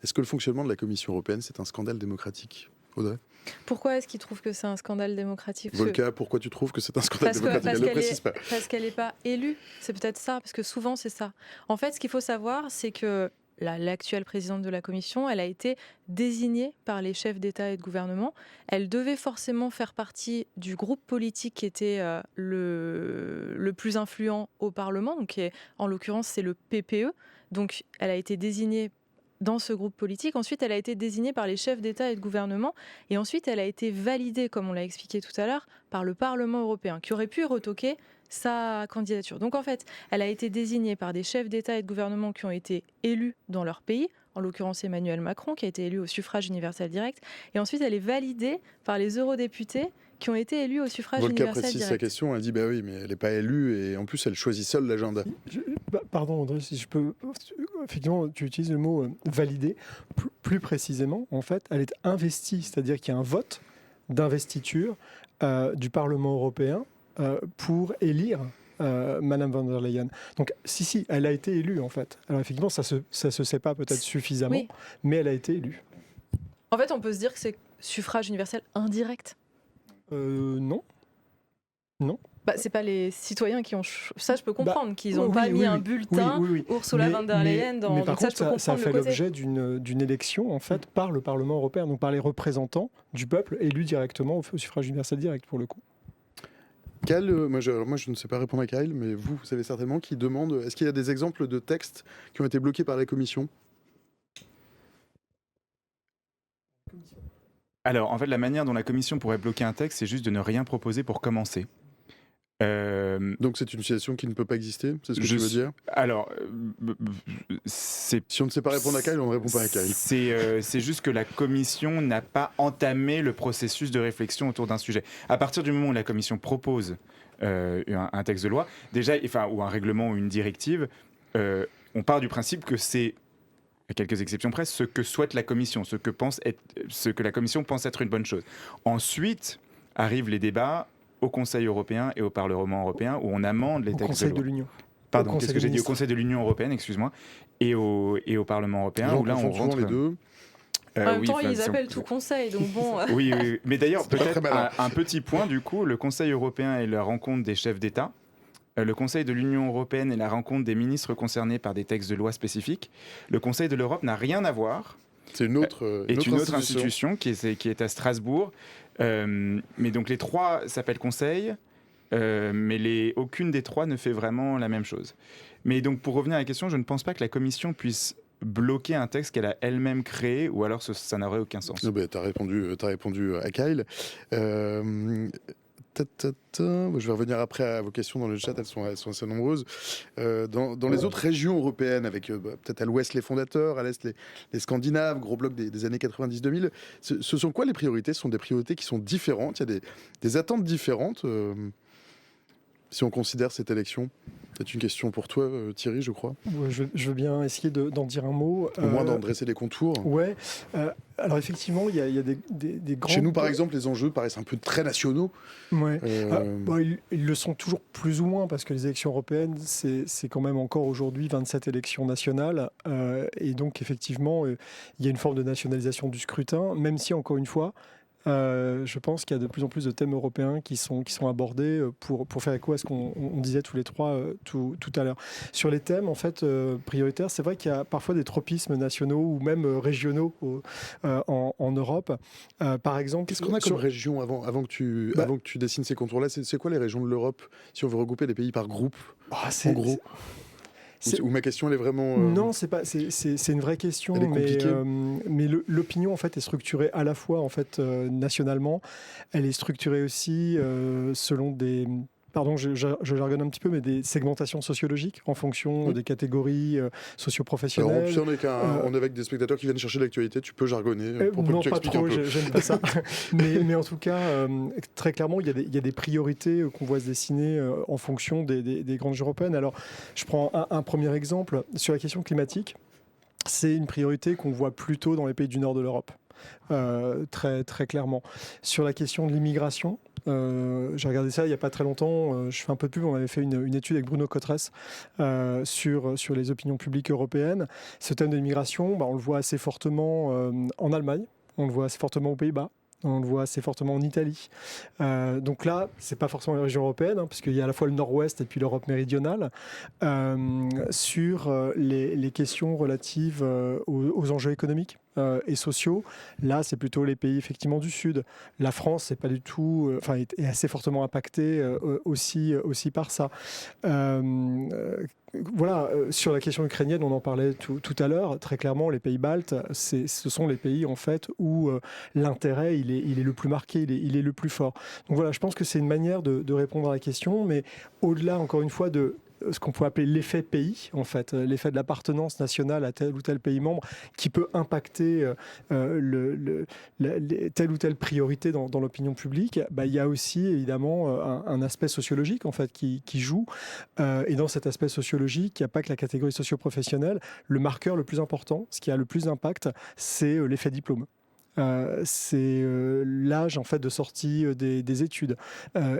S1: Est-ce que le fonctionnement de la Commission européenne, c'est un scandale démocratique, Audrey?
S3: Pourquoi est-ce qu'il trouve que c'est un scandale démocratique?
S1: Volka, pourquoi tu trouves que c'est un scandale démocratique? Elle ne précise pas.
S3: Parce qu'elle n'est pas élue, c'est peut-être ça, parce que souvent c'est ça. En fait, ce qu'il faut savoir, c'est que l'actuelle présidente de la Commission, elle a été désignée par les chefs d'État et de gouvernement. Elle devait forcément faire partie du groupe politique qui était le plus influent au Parlement, donc en l'occurrence c'est le PPE. Donc elle a été désignée dans ce groupe politique. Ensuite, elle a été désignée par les chefs d'État et de gouvernement. Et ensuite, elle a été validée, comme on l'a expliqué tout à l'heure, par le Parlement européen, qui aurait pu retoquer sa candidature. Donc en fait, elle a été désignée par des chefs d'État et de gouvernement qui ont été élus dans leur pays, en l'occurrence Emmanuel Macron, qui a été élu au suffrage universel direct. Et ensuite, elle est validée par les eurodéputés qui ont été élus au suffrage universel direct.
S1: Volka précise sa question, elle dit bah oui, mais elle n'est pas élue et en plus elle choisit seule l'agenda.
S4: Pardon André, si je peux... Effectivement, tu utilises le mot valider. Plus précisément, en fait, elle est investie, c'est-à-dire qu'il y a un vote d'investiture du Parlement européen pour élire Madame von der Leyen. Donc, si, elle a été élue, en fait. Alors, effectivement, ça se sait pas peut-être suffisamment, oui, mais elle a été élue.
S3: En fait, on peut se dire que c'est suffrage universel indirect.
S4: Non. Non.
S3: Bah, c'est pas les citoyens qui ont... Ça, je peux comprendre, qu'ils n'ont pas mis un bulletin Ursula von der Leyen dans...
S4: Mais par contre, ça fait l'objet d'une élection, en fait, par le Parlement européen, donc par les représentants du peuple élus directement au suffrage universel direct, pour le coup.
S1: Kyle, moi je ne sais pas répondre à Kyle, mais vous savez certainement, qui demande, est-ce qu'il y a des exemples de textes qui ont été bloqués par la Commission ?
S2: Alors, en fait, la manière dont la Commission pourrait bloquer un texte, c'est juste de ne rien proposer pour commencer.
S1: Donc c'est une situation qui ne peut pas exister, c'est ce que tu veux dire?
S2: Alors,
S1: si on ne sait pas répondre à Kyle, on ne répond pas à Kyle.
S2: C'est juste que la Commission n'a pas entamé le processus de réflexion autour d'un sujet. À partir du moment où la Commission propose un texte de loi, déjà, enfin, ou un règlement ou une directive, on part du principe que c'est à quelques exceptions près, ce que souhaite la Commission, ce que la Commission pense être une bonne chose. Ensuite arrivent les débats au Conseil européen et au Parlement européen où on amende les textes
S4: Conseil de l'Union.
S2: Pardon, qu'est-ce que j'ai dit? Au Conseil de l'Union européenne, excuse-moi, et au Parlement européen, où là on rentre
S1: les deux.
S3: En même temps, ils appellent tout conseil, donc bon.
S2: Oui, mais d'ailleurs, peut-être
S1: malin.
S2: un petit point, du coup, le Conseil européen est la rencontre des chefs d'État. Le Conseil de l'Union européenne est la rencontre des ministres concernés par des textes de loi spécifiques. Le Conseil de l'Europe n'a rien à voir.
S1: C'est une autre
S2: institution qui est à Strasbourg. Mais donc les trois s'appellent Conseil, mais aucune des trois ne fait vraiment la même chose. Mais donc pour revenir à la question, je ne pense pas que la Commission puisse bloquer un texte qu'elle a elle-même créé, ou alors ça n'aurait aucun sens.
S1: Tu as répondu à Kyle. Je vais revenir après à vos questions dans le chat, elles sont assez nombreuses. Dans les autres régions européennes, avec peut-être à l'ouest les fondateurs, à l'est les Scandinaves, gros bloc des années 90-2000, ce sont quoi les priorités? Ce sont des priorités qui sont différentes, il y a des attentes différentes si on considère cette élection. C'est une question pour toi, Thierry, je crois.
S4: Ouais, je veux bien essayer d'en dire un mot.
S1: Au moins d'en dresser les contours.
S4: Ouais. Alors effectivement, il y a des grands...
S1: Chez nous, par exemple, les enjeux paraissent un peu très nationaux.
S4: Ouais. Ils le sont toujours plus ou moins, parce que les élections européennes, c'est quand même encore aujourd'hui 27 élections nationales. Et donc effectivement, il y a une forme de nationalisation du scrutin, même si, encore une fois, je pense qu'il y a de plus en plus de thèmes européens qui sont abordés pour faire écho à ce qu'on disait tous les trois tout à l'heure. Sur les thèmes en fait prioritaires, c'est vrai qu'il y a parfois des tropismes nationaux ou même régionaux en Europe. Par exemple,
S1: qu'est-ce qu'on a comme région avant que tu dessines ces contours-là? C'est quoi les régions de l'Europe si on veut regrouper les pays par groupe? En gros. Ou ma question elle est vraiment...
S4: Non, c'est une vraie question, mais l'opinion en fait est structurée à la fois en fait nationalement, elle est structurée aussi selon des... Pardon, je jargonne un petit peu, mais des segmentations sociologiques en fonction des catégories socio-professionnelles.
S1: Alors, on est avec des spectateurs qui viennent chercher l'actualité, tu peux jargonner pour
S4: non,
S1: que tu
S4: pas
S1: expliques
S4: trop,
S1: un peu.
S4: j'aime pas ça. mais en tout cas, très clairement, il y a des priorités qu'on voit se dessiner en fonction des grandes européennes. Alors, je prends un premier exemple sur la question climatique. C'est une priorité qu'on voit plutôt dans les pays du nord de l'Europe. Très, très clairement. Sur la question de l'immigration, j'ai regardé ça il n'y a pas très longtemps, je fais un peu de pub, on avait fait une étude avec Bruno Cotresse sur les opinions publiques européennes. Ce thème de l'immigration, on le voit assez fortement en Allemagne, on le voit assez fortement aux Pays-Bas, on le voit assez fortement en Italie. Donc là, c'est pas forcément les régions européennes, puisqu'il y a à la fois le nord-ouest et puis l'Europe méridionale, sur les questions relatives aux enjeux économiques et sociaux. Là, c'est plutôt les pays effectivement du Sud. La France, c'est pas du tout, est assez fortement impactée aussi par ça. Voilà, sur la question ukrainienne, on en parlait tout à l'heure. Très clairement, les pays baltes, ce sont les pays en fait où l'intérêt il est le plus marqué, il est le plus fort. Donc voilà, je pense que c'est une manière de répondre à la question, mais au-delà encore une fois de ce qu'on peut appeler l'effet pays, en fait, l'effet de l'appartenance nationale à tel ou tel pays membre, qui peut impacter telle ou telle priorité dans l'opinion publique. Il y a aussi évidemment un aspect sociologique en fait qui joue. Et dans cet aspect sociologique, il n'y a pas que la catégorie socio-professionnelle. Le marqueur le plus important, ce qui a le plus d'impact, c'est l'effet diplôme. C'est l'âge en fait de sortie des études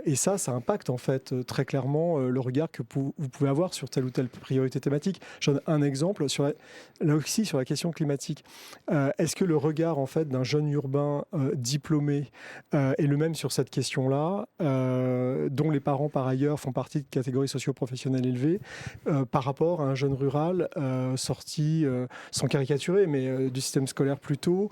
S4: et ça impacte en fait très clairement le regard que vous pouvez avoir sur telle ou telle priorité thématique. Je donne un exemple là aussi sur la question climatique. Est-ce que le regard en fait d'un jeune urbain diplômé est le même sur cette question-là, dont les parents par ailleurs font partie de catégories socio-professionnelles élevées, par rapport à un jeune rural sorti sans caricaturer mais du système scolaire plutôt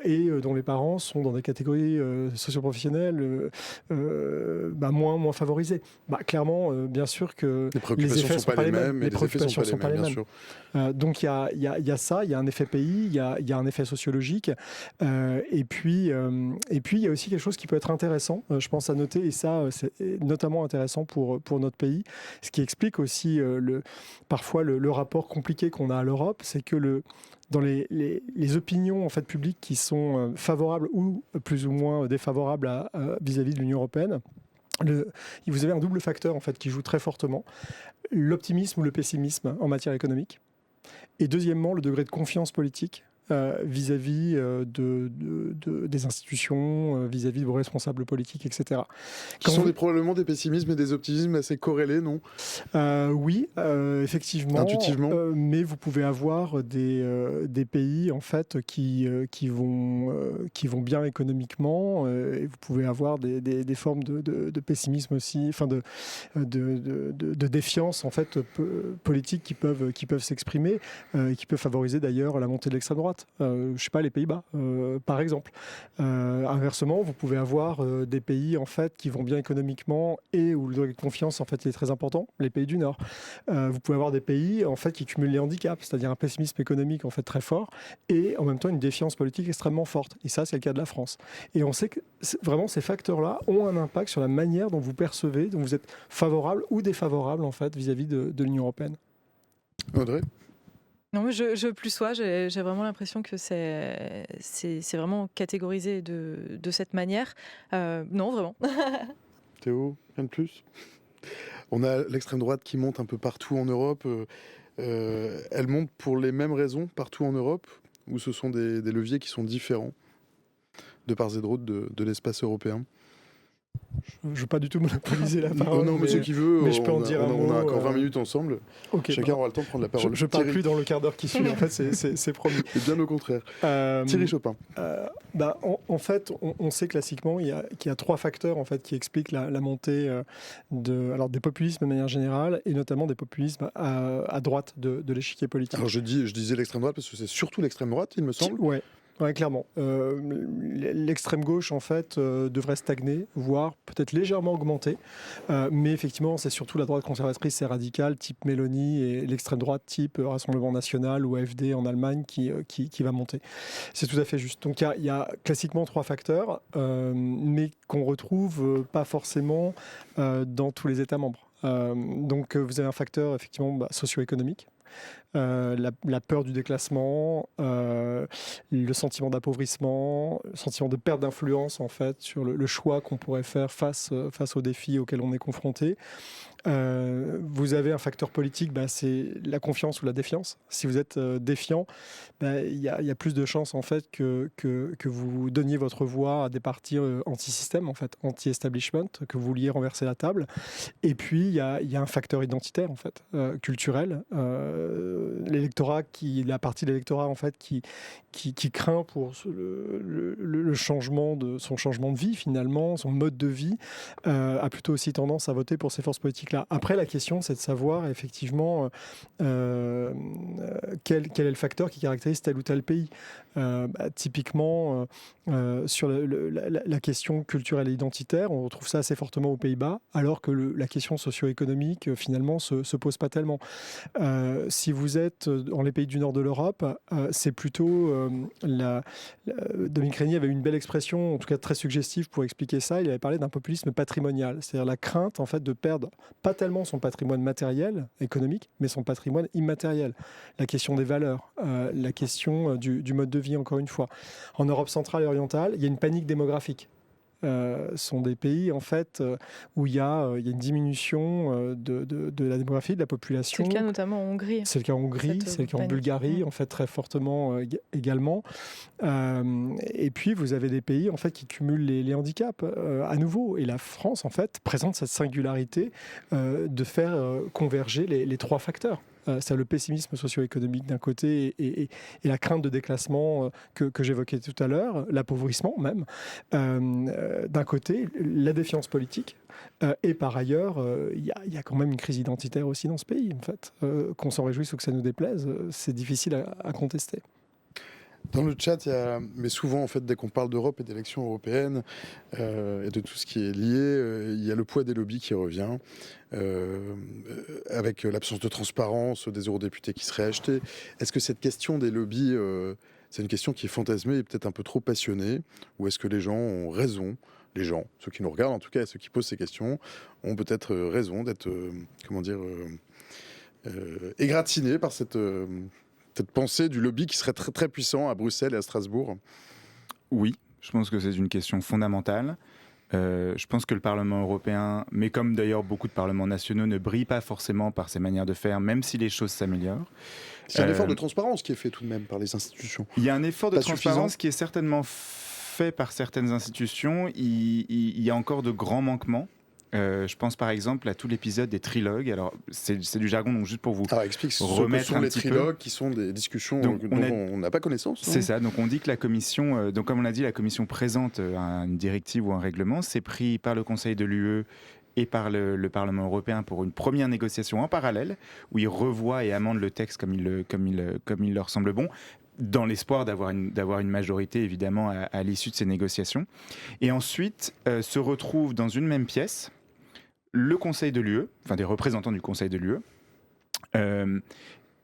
S4: et dont les parents sont dans des catégories socio-professionnelles moins favorisées. Clairement, bien sûr que les effets ne sont pas les mêmes, les préoccupations ne sont pas les mêmes. Donc il y a ça, il y a un effet pays, il y a un effet sociologique, et puis il y a aussi quelque chose qui peut être intéressant, je pense à noter, et ça c'est notamment intéressant pour notre pays, ce qui explique aussi parfois le rapport compliqué qu'on a à l'Europe, c'est que dans les opinions en fait, publiques qui sont favorables ou plus ou moins défavorables vis-à-vis de l'Union européenne, vous avez un double facteur en fait, qui joue très fortement, l'optimisme ou le pessimisme en matière économique. Et deuxièmement, le degré de confiance politique vis-à-vis des institutions, vis-à-vis de vos responsables politiques, etc.
S1: Qui sont probablement des pessimismes et des optimismes assez corrélés, non ?
S4: Oui, effectivement.
S1: Intuitivement.
S4: Mais vous pouvez avoir des pays en fait qui vont bien économiquement, et vous pouvez avoir des formes de pessimisme aussi, enfin de défiance en fait politique qui peuvent s'exprimer, qui peuvent favoriser d'ailleurs la montée de l'extrême droite. Je sais pas, les Pays-Bas, par exemple. Inversement, vous pouvez avoir des pays en fait qui vont bien économiquement et où le degré de confiance en fait il est très important, les pays du Nord. Vous pouvez avoir des pays en fait qui cumulent les handicaps, c'est-à-dire un pessimisme économique en fait très fort et en même temps une défiance politique extrêmement forte. Et ça, c'est le cas de la France. Et on sait que vraiment ces facteurs-là ont un impact sur la manière dont vous percevez, dont vous êtes favorable ou défavorable en fait vis-à-vis de l'Union européenne.
S1: Audrey ?
S3: Non, mais je plus sois, j'ai vraiment l'impression que c'est vraiment catégorisé de cette manière. Non, vraiment.
S1: Théo, rien de plus ? On a l'extrême droite qui monte un peu partout en Europe. Elle monte pour les mêmes raisons partout en Europe, ou ce sont des leviers qui sont différents de part et d'autre de l'espace européen ?
S4: Je ne veux pas du tout monopoliser la parole.
S1: Non, monsieur qui veut,
S4: mais je peux en dire un mot.
S1: On a encore 20 minutes ensemble.
S4: Okay,
S1: Chacun aura le temps de prendre la parole.
S4: Je ne parle plus dans le quart d'heure qui suit, en fait, c'est promis.
S1: Et bien au contraire. Thierry Chopin.
S4: En fait, on sait classiquement qu'il y a trois facteurs en fait, qui expliquent la montée des populismes de manière générale, et notamment des populismes à droite de l'échiquier politique.
S1: Alors je disais l'extrême droite parce que c'est surtout l'extrême droite, il me semble.
S4: Ouais, clairement. L'extrême gauche, en fait, devrait stagner, voire peut-être légèrement augmenter. Mais effectivement, c'est surtout la droite conservatrice et radicale, type Mélanie, et l'extrême droite, type Rassemblement National ou AfD en Allemagne, qui va monter. C'est tout à fait juste. Donc il y a classiquement trois facteurs, mais qu'on retrouve pas forcément dans tous les États membres. Donc vous avez un facteur, effectivement, socio-économique. La peur du déclassement, le sentiment d'appauvrissement, le sentiment de perte d'influence en fait sur le choix qu'on pourrait faire face aux défis auxquels on est confronté. Vous avez un facteur politique, c'est la confiance ou la défiance. Si vous êtes défiant, il y a plus de chances en fait que vous donniez votre voix à des partis anti-système, en fait, anti-establishment, que vous vouliez renverser la table. Et puis il y a un facteur identitaire en fait, culturel. L'électorat, la partie de l'électorat en fait qui craint pour le changement de son changement de vie finalement, son mode de vie, a plutôt aussi tendance à voter pour ces forces politiques-là. Après, la question, c'est de savoir effectivement quel est le facteur qui caractérise tel ou tel pays. Typiquement, sur la question culturelle et identitaire, on retrouve ça assez fortement aux Pays-Bas, alors que la question socio-économique, finalement, se pose pas tellement. Si vous êtes dans les pays du nord de l'Europe, c'est plutôt... Dominique Régnier avait une belle expression, en tout cas très suggestive pour expliquer ça. Il avait parlé d'un populisme patrimonial, c'est-à-dire la crainte en fait de perdre pas tellement son patrimoine matériel, économique, mais son patrimoine immatériel. La question des valeurs, la question du mode de vie, encore une fois. En Europe centrale et orientale, il y a une panique démographique. Sont des pays en fait où il y a une diminution de la démographie, de la population.
S3: C'est le cas notamment en Hongrie.
S4: C'est le cas en Hongrie, c'est le cas en Bulgarie, en fait très fortement également. Et puis vous avez des pays en fait qui cumulent les handicaps à nouveau. Et la France en fait présente cette singularité de faire converger les trois facteurs. C'est le pessimisme socio-économique d'un côté et la crainte de déclassement que j'évoquais tout à l'heure, l'appauvrissement même, d'un côté, la défiance politique, et par ailleurs, il y a quand même une crise identitaire aussi dans ce pays, en fait. Qu'on s'en réjouisse ou que ça nous déplaise, c'est difficile à contester.
S1: Dans le chat, mais souvent, en fait, dès qu'on parle d'Europe et d'élections européennes et de tout ce qui est lié, il y a le poids des lobbies qui revient, avec l'absence de transparence des eurodéputés qui seraient achetés. Est-ce que cette question des lobbies, c'est une question qui est fantasmée et peut-être un peu trop passionnée, ou est-ce que les gens ont raison, ceux qui nous regardent en tout cas, ceux qui posent ces questions, ont peut-être raison d'être, égratignés par cette pensée du lobby qui serait très, très puissant à Bruxelles et à Strasbourg?
S2: Oui, je pense que c'est une question fondamentale. Je pense que le Parlement européen, mais comme d'ailleurs beaucoup de parlements nationaux, ne brille pas forcément par ses manières de faire, même si les choses s'améliorent.
S1: C'est un effort de transparence qui est fait tout de même par les institutions.
S2: Il y a un effort de
S1: Pas
S2: transparence
S1: suffisant.
S2: qui est certainement fait par certaines institutions. Il y a encore de grands manquements. Je pense par exemple à tout l'épisode des trilogues. Alors c'est du jargon, donc juste pour vous
S1: Alors explique ce que
S2: remettre
S1: sont
S2: un
S1: les
S2: petit peu.
S1: trilogues qui sont des discussions
S2: Donc,
S1: dont on n'a pas connaissance.
S2: C'est ça, donc on dit que la commission, donc comme on l'a dit, la commission présente une directive ou un règlement, c'est pris par le Conseil de l'UE et par le Parlement européen pour une première négociation en parallèle, où ils revoient et amendent le texte comme il leur semble bon, dans l'espoir d'avoir une majorité évidemment à l'issue de ces négociations. Et ensuite se retrouvent dans une même pièce le Conseil de l'UE, enfin des représentants du Conseil de l'UE,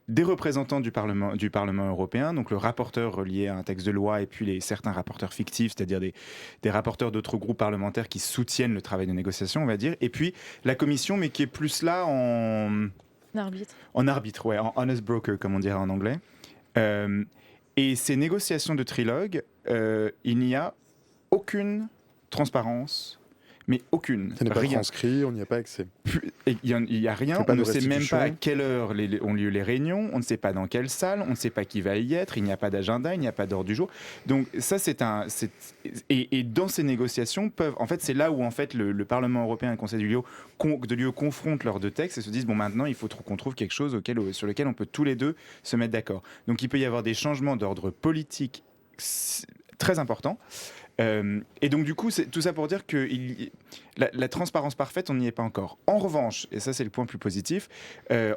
S2: des représentants du Parlement européen, donc le rapporteur relié à un texte de loi et puis certains rapporteurs fictifs, c'est-à-dire des rapporteurs d'autres groupes parlementaires qui soutiennent le travail de négociation, on va dire, et puis la Commission, mais qui est plus là en arbitre, ouais, en honest broker, comme on dirait en anglais. Et ces négociations de trilogue, il n'y a aucune transparence, mais aucune.
S1: Ça n'est pas
S2: rien.
S1: transcrit, on n'y a pas accès.
S2: Il n'y a rien,
S1: pas
S2: on
S1: de
S2: ne sait même
S1: restitution.
S2: pas à quelle heure ont lieu les réunions, on ne sait pas dans quelle salle, on ne sait pas qui va y être, il n'y a pas d'agenda, il n'y a pas d'ordre du jour. Donc ça, et dans ces négociations, en fait, c'est là où en fait, le Parlement européen et le Conseil de l'UE confrontent leurs deux textes et se disent, bon, maintenant, il faut qu'on trouve quelque chose sur lequel on peut tous les deux se mettre d'accord. Donc il peut y avoir des changements d'ordre politique très importants. Et donc du coup, c'est tout ça pour dire que la transparence parfaite, on n'y est pas encore. En revanche, et ça c'est le point plus positif,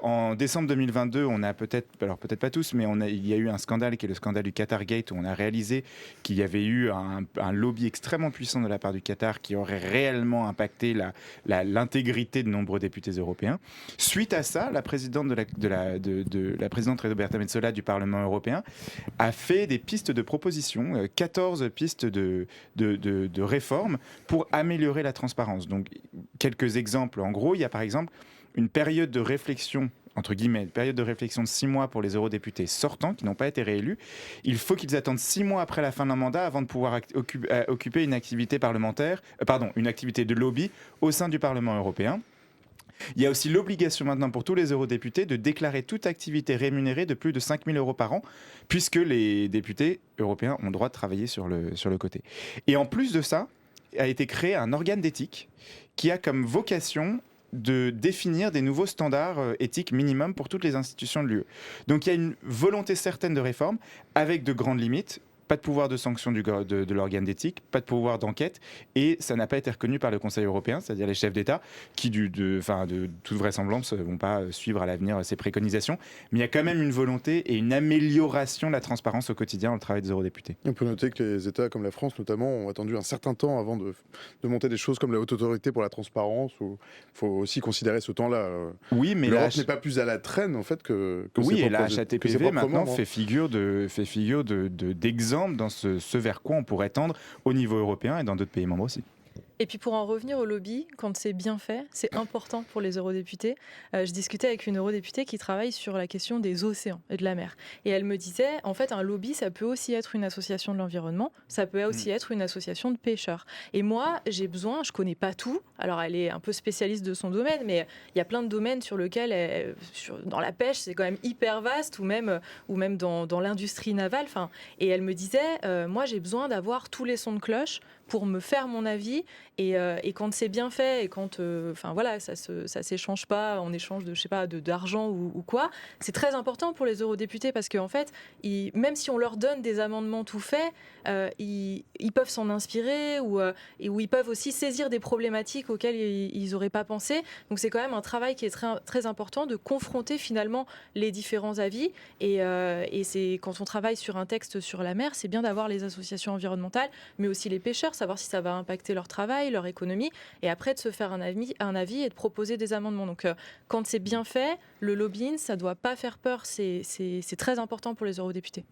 S2: en décembre 2022, on a peut-être pas tous, mais il y a eu un scandale qui est le scandale du Qatar Gate, où on a réalisé qu'il y avait eu un lobby extrêmement puissant de la part du Qatar qui aurait réellement impacté l'intégrité de nombreux députés européens. Suite à ça, la présidente la présidente Roberta Metsola du Parlement européen a fait des pistes de propositions, 14 pistes de réformes pour améliorer la transparence. Donc, quelques exemples. En gros, il y a par exemple une période de réflexion, entre guillemets, une période de réflexion de 6 mois pour les eurodéputés sortants qui n'ont pas été réélus. Il faut qu'ils attendent 6 mois après la fin d'un mandat avant de pouvoir occuper une activité parlementaire, une activité de lobby au sein du Parlement européen. Il y a aussi l'obligation maintenant pour tous les eurodéputés de déclarer toute activité rémunérée de plus de 5 000 € par an, puisque les députés européens ont le droit de travailler sur le côté. Et en plus de ça, a été créé un organe d'éthique qui a comme vocation de définir des nouveaux standards éthiques minimums pour toutes les institutions de l'UE. Donc il y a une volonté certaine de réforme, avec de grandes limites. Pas de pouvoir de sanction de l'organe d'éthique, pas de pouvoir d'enquête, et ça n'a pas été reconnu par le Conseil européen, c'est-à-dire les chefs d'État, qui de toute vraisemblance ne vont pas suivre à l'avenir ces préconisations. Mais il y a quand même une volonté et une amélioration de la transparence au quotidien dans le travail des eurodéputés.
S1: On peut noter que les États comme la France notamment ont attendu un certain temps avant de monter des choses comme la Haute Autorité pour la Transparence, où il faut aussi considérer ce temps-là.
S2: Oui, mais
S1: l'Europe n'est pas plus à la traîne en fait que
S2: oui,
S1: ses
S2: et la
S1: propres- que ses
S2: HATPV
S1: propres
S2: maintenant
S1: membres.
S2: fait figure d'exemple dans ce vers quoi on pourrait tendre au niveau européen et dans d'autres pays membres aussi.
S3: Et puis pour en revenir au lobby, quand c'est bien fait, c'est important pour les eurodéputés. Je discutais avec une eurodéputée qui travaille sur la question des océans et de la mer. Et elle me disait, en fait, un lobby, ça peut aussi être une association de l'environnement, ça peut aussi être une association de pêcheurs. Et moi, j'ai besoin, je connais pas tout, alors elle est un peu spécialiste de son domaine, mais il y a plein de domaines sur lesquels, dans la pêche, c'est quand même hyper vaste, ou même dans l'industrie navale. Et elle me disait, moi, j'ai besoin d'avoir tous les sons de cloche pour me faire mon avis, et quand c'est bien fait et quand ça s'échange pas en échange de d'argent ou quoi, c'est très important pour les eurodéputés parce qu'en fait même si on leur donne des amendements tout faits, ils peuvent s'en inspirer ou ils peuvent aussi saisir des problématiques auxquelles ils n'auraient pas pensé. Donc c'est quand même un travail qui est très, très important de confronter finalement les différents avis, et c'est quand on travaille sur un texte sur la mer, c'est bien d'avoir les associations environnementales mais aussi les pêcheurs, savoir si ça va impacter leur travail, leur économie, et après de se faire un avis et de proposer des amendements. Donc quand c'est bien fait, le lobbying, ça ne doit pas faire peur, c'est très important pour les eurodéputés.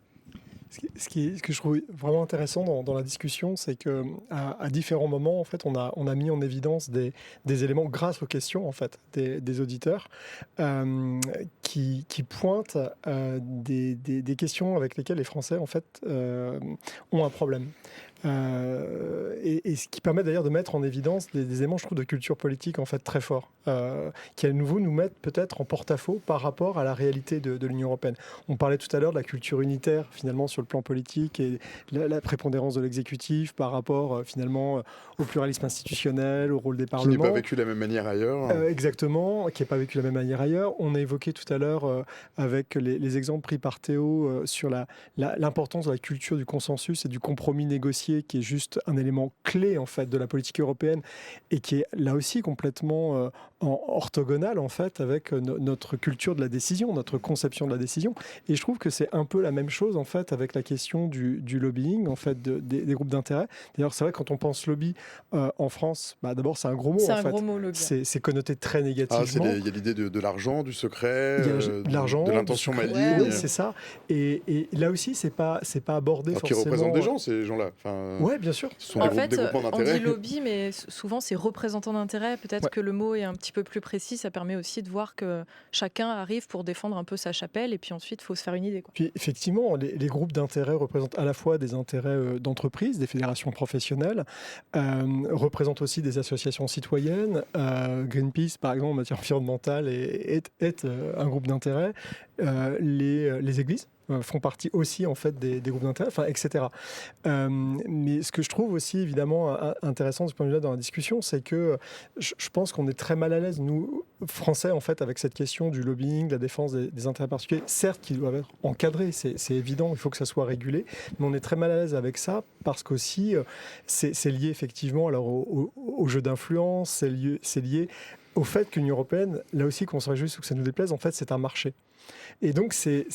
S4: Ce que je trouve vraiment intéressant dans la discussion, c'est qu'à différents moments, en fait, on a mis en évidence des éléments grâce aux questions en fait, des auditeurs qui pointent des questions avec lesquelles les Français en fait, ont un problème. Et ce qui permet d'ailleurs de mettre en évidence des éléments, je trouve, de culture politique en fait très forts, qui à nouveau nous mettent peut-être en porte-à-faux par rapport à la réalité de l'Union européenne. On parlait tout à l'heure de la culture unitaire finalement sur le plan politique et la prépondérance de l'exécutif par rapport finalement au pluralisme institutionnel, au rôle des parlements.
S1: Qui n'est pas vécu de la même manière ailleurs.
S4: Exactement, qui n'est pas vécu de la même manière ailleurs. On a évoqué tout à l'heure avec les exemples pris par Théo sur l'importance de la culture du consensus et du compromis négocié, qui est juste un élément clé en fait de la politique européenne et qui est là aussi complètement orthogonal en fait avec notre culture de la décision, notre conception de la décision. Et je trouve que c'est un peu la même chose en fait avec la question du lobbying en fait des groupes d'intérêt. D'ailleurs, c'est vrai, quand on pense lobby en France, d'abord c'est un gros mot.
S3: C'est
S4: en
S3: un
S4: fait.
S3: gros mot, lobby.
S4: C'est connoté très négativement.
S1: Il y a l'idée de l'argent, du secret,
S4: de l'argent,
S1: de l'intention maligne.
S4: Oui, c'est ça. Et là aussi, c'est pas abordé
S1: Alors
S4: forcément.
S1: Qui représentent des gens, ces gens-là.
S4: Oui, bien sûr.
S1: Ce sont
S3: En
S1: des
S3: fait,
S1: groupements
S3: on
S1: d'intérêt.
S3: dit lobby, mais souvent c'est représentant d'intérêt. Peut-être que le mot est un petit peu plus précis. Ça permet aussi de voir que chacun arrive pour défendre un peu sa chapelle, et puis ensuite, il faut se faire une idée, quoi.
S4: Puis effectivement, les groupes d'intérêt représentent à la fois des intérêts d'entreprises, des fédérations professionnelles, représentent aussi des associations citoyennes. Greenpeace, par exemple, en matière environnementale, est un groupe d'intérêt. Les églises font partie aussi en fait des groupes d'intérêt, etc. Mais ce que je trouve aussi évidemment intéressant de ce point de vue-là dans la discussion, c'est que je pense qu'on est très mal à l'aise, nous, Français, en fait, avec cette question du lobbying, de la défense des intérêts particuliers, certes qui doivent être encadrés, c'est évident, il faut que ça soit régulé, mais on est très mal à l'aise avec ça parce qu'aussi c'est lié effectivement alors au jeu d'influence, c'est lié au fait que l'Union européenne, là aussi qu'on se réjouisse ou que ça nous déplaise, en fait c'est un marché. Et donc c'est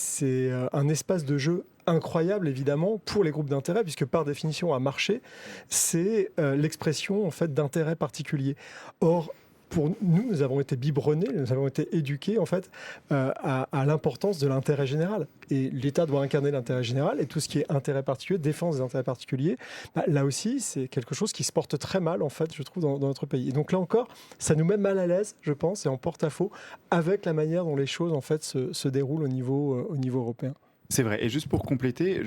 S4: un espace de jeu incroyable évidemment pour les groupes d'intérêt, puisque par définition un marché c'est l'expression en fait d'intérêts particuliers. Or pour nous avons été biberonnés, nous avons été éduqués en fait à l'importance de l'intérêt général. Et l'État doit incarner l'intérêt général, et tout ce qui est intérêt particulier, défense des intérêts particuliers, là aussi c'est quelque chose qui se porte très mal en fait, je trouve, dans notre pays. Et donc là encore, ça nous met mal à l'aise, je pense, et en porte-à-faux avec la manière dont les choses en fait se déroulent au niveau européen.
S2: C'est vrai. Et juste pour compléter,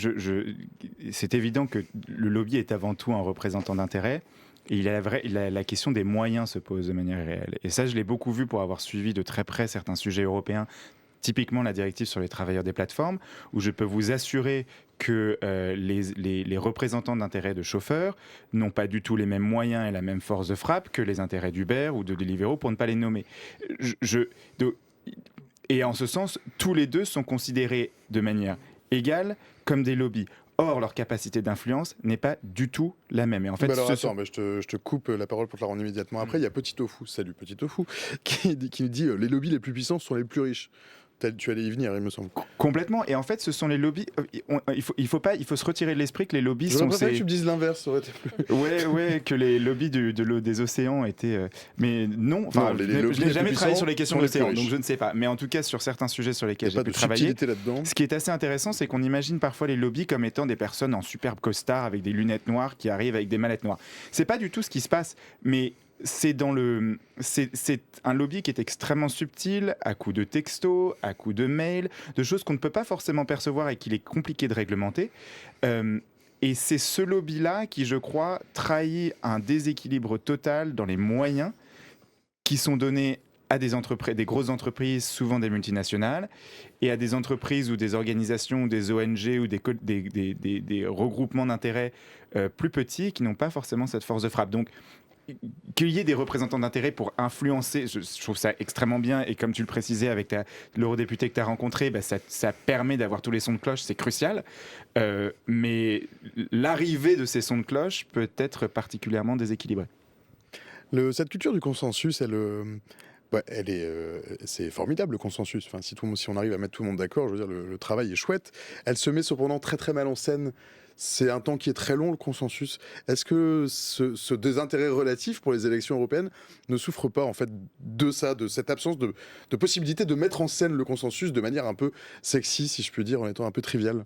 S2: c'est évident que le lobby est avant tout un représentant d'intérêt. Et la question des moyens se pose de manière réelle. Et ça, je l'ai beaucoup vu pour avoir suivi de très près certains sujets européens, typiquement la directive sur les travailleurs des plateformes, où je peux vous assurer que les représentants d'intérêts de chauffeurs n'ont pas du tout les mêmes moyens et la même force de frappe que les intérêts d'Uber ou de Deliveroo, pour ne pas les nommer. Et en ce sens, tous les deux sont considérés de manière égale comme des lobbies. Or, leur capacité d'influence n'est pas du tout la même. Et en fait,
S1: je te coupe la parole pour te la rendre immédiatement après. Il y a Petit Tofu, salut Petit Tofu, qui nous dit les lobbies les plus puissants sont les plus riches. Tu allais y venir, il me semble.
S2: Complètement. Et en fait, ce sont les lobbies. Il faut se retirer de l'esprit que les lobbies sont.
S1: J'aimerais que tu me dises l'inverse, ça aurait été plus.
S2: Ouais, que les lobbies des océans étaient. Mais non.
S1: Enfin,
S2: je n'ai jamais travaillé sur les questions de l'océan, donc je ne sais pas. Mais en tout cas, sur certains sujets sur lesquels j'ai pu travailler, ce qui est assez intéressant, c'est qu'on imagine parfois les lobbies comme étant des personnes en superbe costard avec des lunettes noires qui arrivent avec des mallettes noires. C'est pas du tout ce qui se passe, mais c'est un lobby qui est extrêmement subtil, à coups de textos, à coups de mails, de choses qu'on ne peut pas forcément percevoir et qu'il est compliqué de réglementer. Et c'est ce lobby-là qui, je crois, trahit un déséquilibre total dans les moyens qui sont donnés à des grosses entreprises, souvent des multinationales, et à des entreprises ou des organisations ou des ONG ou des regroupements d'intérêts plus petits qui n'ont pas forcément cette force de frappe. Donc, qu'il y ait des représentants d'intérêt pour influencer, je trouve ça extrêmement bien. Et comme tu le précisais avec l'eurodéputé que tu as rencontré, ça permet d'avoir tous les sons de cloche, c'est crucial. Mais l'arrivée de ces sons de cloche peut être particulièrement déséquilibrée.
S1: Cette culture du consensus, c'est formidable, le consensus. Enfin, si on arrive à mettre tout le monde d'accord, je veux dire, le travail est chouette. Elle se met cependant très très mal en scène. C'est un temps qui est très long, le consensus. Est-ce que ce désintérêt relatif pour les élections européennes ne souffre pas en fait de ça, de cette absence de possibilité de mettre en scène le consensus de manière un peu sexy, si je puis dire, en étant un peu trivial ?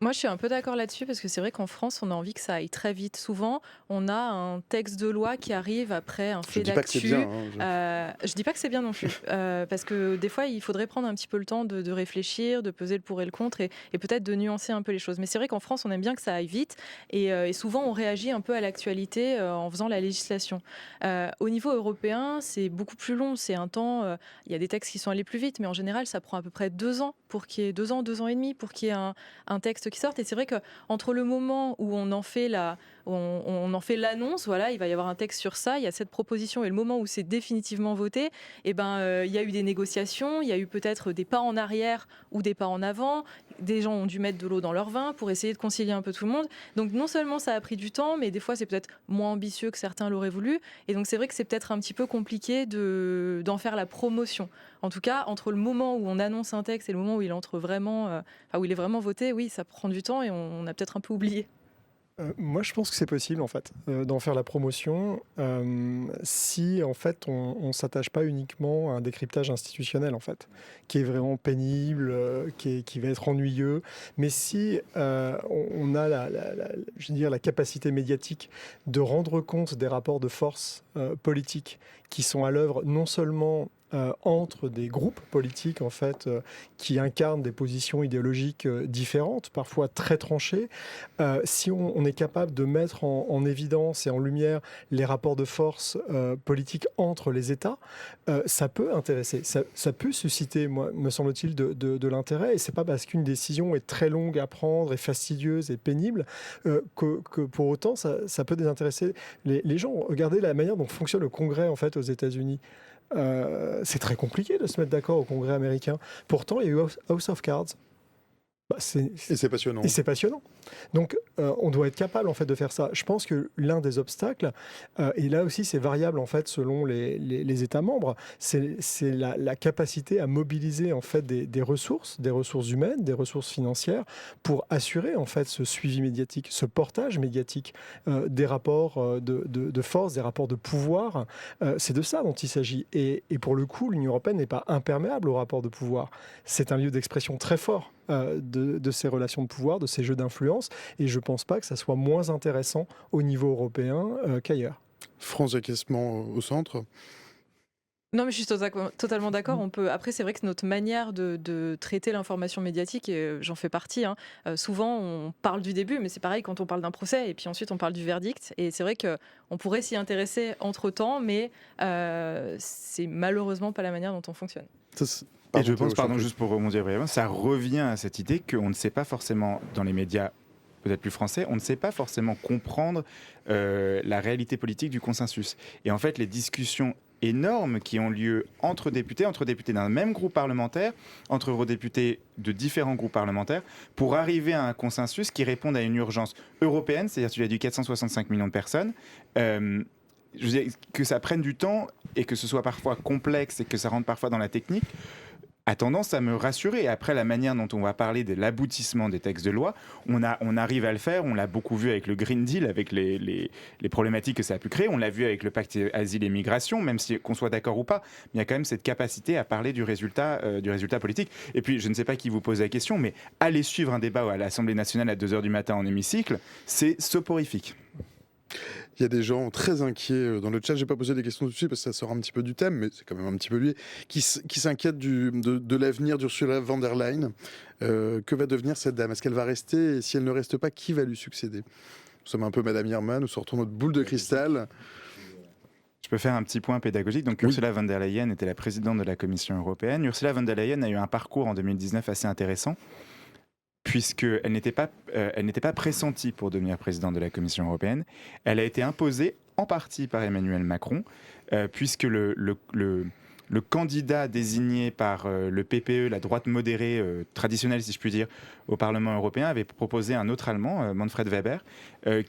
S3: Moi, je suis un peu d'accord là-dessus parce que c'est vrai qu'en France, on a envie que ça aille très vite. Souvent, on a un texte de loi qui arrive après un fait
S1: Je dis pas que c'est
S3: d'actu.
S1: bien.
S3: Je dis pas que c'est bien non plus, parce que des fois, il faudrait prendre un petit peu le temps de réfléchir, de peser le pour et le contre, et peut-être de nuancer un peu les choses. Mais c'est vrai qu'en France, on aime bien que ça aille vite, et souvent, on réagit un peu à l'actualité en faisant la législation. Au niveau européen, c'est beaucoup plus long. C'est un temps. Il y a des textes qui sont allés plus vite, mais en général, ça prend à peu près 2 ans pour qu'il y ait 2 ans et demi pour qu'il y ait un texte qui sortent. Et c'est vrai qu'entre le moment où on en fait l'annonce, voilà, il va y avoir un texte sur ça, il y a cette proposition, et le moment où c'est définitivement voté, il y a eu des négociations, il y a eu peut-être des pas en arrière ou des pas en avant, des gens ont dû mettre de l'eau dans leur vin pour essayer de concilier un peu tout le monde. Donc non seulement ça a pris du temps, mais des fois c'est peut-être moins ambitieux que certains l'auraient voulu, et donc c'est vrai que c'est peut-être un petit peu compliqué d'en faire la promotion. En tout cas, entre le moment où on annonce un texte et le moment où il entre vraiment, où il est vraiment voté, oui, ça prend du temps et on a peut-être un peu oublié.
S4: Moi, je pense que c'est possible, en fait, d'en faire la promotion, si, en fait, on s'attache pas uniquement à un décryptage institutionnel, en fait, qui est vraiment pénible, qui va être ennuyeux, mais si on a je veux dire, la capacité médiatique de rendre compte des rapports de force politiques qui sont à l'œuvre non seulement entre des groupes politiques en fait qui incarnent des positions idéologiques différentes, parfois très tranchées. Si on est capable de mettre en évidence et en lumière les rapports de force politiques entre les États, ça peut intéresser, ça peut susciter, moi, me semble-t-il, de l'intérêt. Et c'est pas parce qu'une décision est très longue à prendre et fastidieuse et pénible que pour autant ça peut désintéresser les gens. Regardez la manière dont fonctionne le Congrès en fait aux États-Unis. C'est très compliqué de se mettre d'accord au Congrès américain. Pourtant, il y a eu House of Cards. Bah,
S1: Et c'est passionnant.
S4: et c'est passionnant. Donc, on doit être capable en fait de faire ça. Je pense que l'un des obstacles, et là aussi c'est variable en fait selon les États membres, c'est la capacité à mobiliser en fait des ressources humaines, des ressources financières pour assurer en fait ce suivi médiatique, ce portage médiatique des rapports de force, des rapports de pouvoir. C'est de ça dont il s'agit. Et pour le coup, l'Union européenne n'est pas imperméable aux rapports de pouvoir. C'est un lieu d'expression très fort de ces relations de pouvoir, de ces jeux d'influence, et je ne pense pas que ça soit moins intéressant au niveau européen qu'ailleurs.
S1: France Acquiescement au centre.
S3: Non, mais je suis totalement d'accord. Après, c'est vrai que notre manière de traiter l'information médiatique, et j'en fais partie, hein, souvent on parle du début, mais c'est pareil quand on parle d'un procès, et puis ensuite on parle du verdict. Et c'est vrai qu'on pourrait s'y intéresser entre-temps, mais c'est malheureusement pas la manière dont on fonctionne.
S2: Et je pense, juste pour rebondir brièvement, ça revient à cette idée qu'on ne sait pas forcément, dans les médias peut-être plus français, on ne sait pas forcément comprendre la réalité politique du consensus. Et en fait, les discussions énormes qui ont lieu entre députés d'un même groupe parlementaire, entre eurodéputés de différents groupes parlementaires, pour arriver à un consensus qui réponde à une urgence européenne, c'est-à-dire tu as dit 465 millions de personnes, je veux dire, que ça prenne du temps et que ce soit parfois complexe et que ça rentre parfois dans la technique, a tendance à me rassurer. Après, la manière dont on va parler de l'aboutissement des textes de loi, on arrive à le faire. On l'a beaucoup vu avec le Green Deal, avec les problématiques que ça a pu créer. On l'a vu avec le pacte asile et migration, même si qu'on soit d'accord ou pas. Mais il y a quand même cette capacité à parler du résultat politique. Et puis, je ne sais pas qui vous pose la question, mais aller suivre un débat à l'Assemblée nationale à 2h du matin en hémicycle, c'est soporifique.
S1: Il y a des gens très inquiets dans le chat. Je n'ai pas posé des questions dessus parce que ça sort un petit peu du thème, mais c'est quand même un petit peu lié, qui s'inquiètent de l'avenir d'Ursula von der Leyen. Que va devenir cette dame? Est-ce qu'elle va rester? Et si elle ne reste pas, qui va lui succéder? Nous sommes un peu Madame Irma, nous sortons notre boule de cristal.
S2: Je peux faire un petit point pédagogique. Donc, Ursula von der Leyen était la présidente de la Commission européenne. Ursula von der Leyen a eu un parcours en 2019 assez intéressant, puisqu'elle n'était pas pressentie pour devenir présidente de la Commission européenne. Elle a été imposée en partie par Emmanuel Macron, puisque le candidat désigné par le PPE, la droite modérée traditionnelle, si je puis dire, au Parlement européen, avait proposé un autre Allemand, Manfred Weber,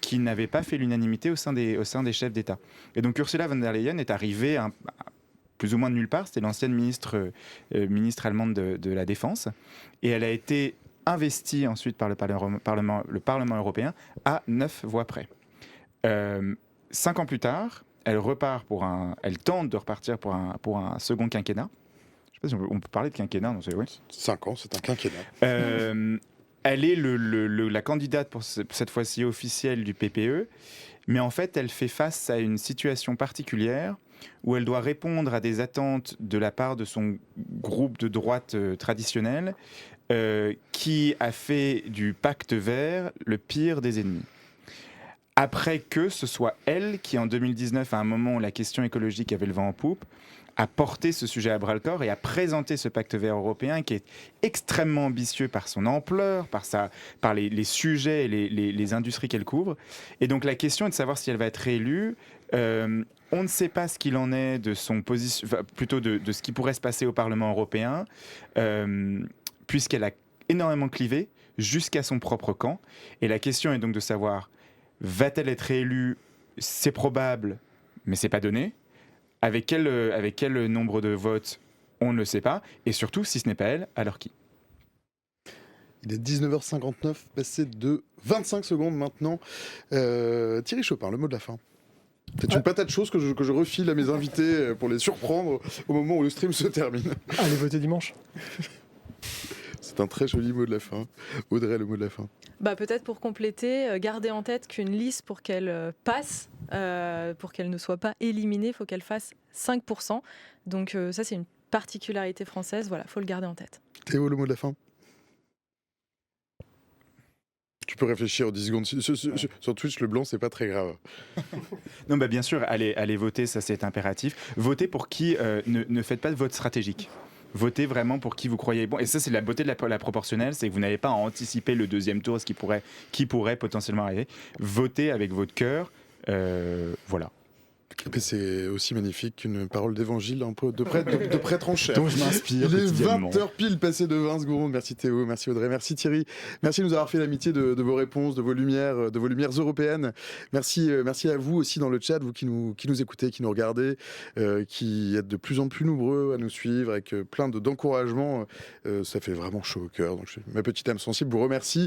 S2: qui n'avait pas fait l'unanimité au sein des chefs d'État. Et donc Ursula von der Leyen est arrivée plus ou moins de nulle part. C'était l'ancienne ministre allemande de la Défense. Et elle a été investie ensuite par le Parlement européen à 9 voix près. 5 ans plus tard, elle tente de repartir pour un second quinquennat. Je ne sais pas si on peut parler de quinquennat.
S1: 5 ans, c'est un quinquennat.
S2: elle est la candidate pour cette fois-ci officielle du PPE, mais en fait, elle fait face à une situation particulière où elle doit répondre à des attentes de la part de son groupe de droite traditionnel qui a fait du pacte vert le pire des ennemis. Après que ce soit elle qui, en 2019, à un moment où la question écologique avait le vent en poupe, a porté ce sujet à bras-le-corps et a présenté ce pacte vert européen qui est extrêmement ambitieux par son ampleur, par les sujets et les industries qu'elle couvre. Et donc la question est de savoir si elle va être réélue. On ne sait pas ce qu'il en est de son plutôt de ce qui pourrait se passer au Parlement européen, puisqu'elle a énormément clivé jusqu'à son propre camp. Et la question est donc de savoir, va-t-elle être réélue? C'est probable, mais c'est pas donné. Avec quel nombre de votes, on ne le sait pas. Et surtout, si ce n'est pas elle, alors qui?
S1: Il est 19h59, passé de 25 secondes maintenant. Thierry Chopin, le mot de la fin. C'est une patate chose que je refile à mes invités pour les surprendre au moment où le stream se termine.
S4: Allez voter dimanche.
S1: C'est un très joli mot de la fin. Audrey, le mot de la fin.
S3: Peut-être pour compléter, garder en tête qu'une liste, pour qu'elle passe, pour qu'elle ne soit pas éliminée, il faut qu'elle fasse 5%. Donc ça, c'est une particularité française. Voilà, il faut le garder en tête.
S1: Théo, le mot de la fin. Tu peux réfléchir 10 secondes. Sur Twitch, le blanc, c'est pas très grave.
S2: Non, bien sûr, allez voter, ça c'est impératif. Votez pour qui ne faites pas de vote stratégique. Votez vraiment pour qui vous croyez bon. Et ça, c'est la beauté de la proportionnelle, c'est que vous n'avez pas à anticiper le deuxième tour, ce qui pourrait potentiellement arriver. Votez avec votre cœur. Voilà.
S1: Et c'est aussi magnifique qu'une parole d'évangile un peu de prêtre en chair.
S2: Dont je m'inspire.
S1: Il est
S2: quotidiennement.
S1: 20h pile, passé de 20 secondes. Merci Théo, merci Audrey, merci Thierry. Merci de nous avoir fait l'amitié de vos réponses, de vos lumières européennes. Merci à vous aussi dans le chat, vous qui nous écoutez, qui nous regardez, qui êtes de plus en plus nombreux à nous suivre avec plein d'encouragements. Ça fait vraiment chaud au cœur. Donc ma petite âme sensible vous remercie.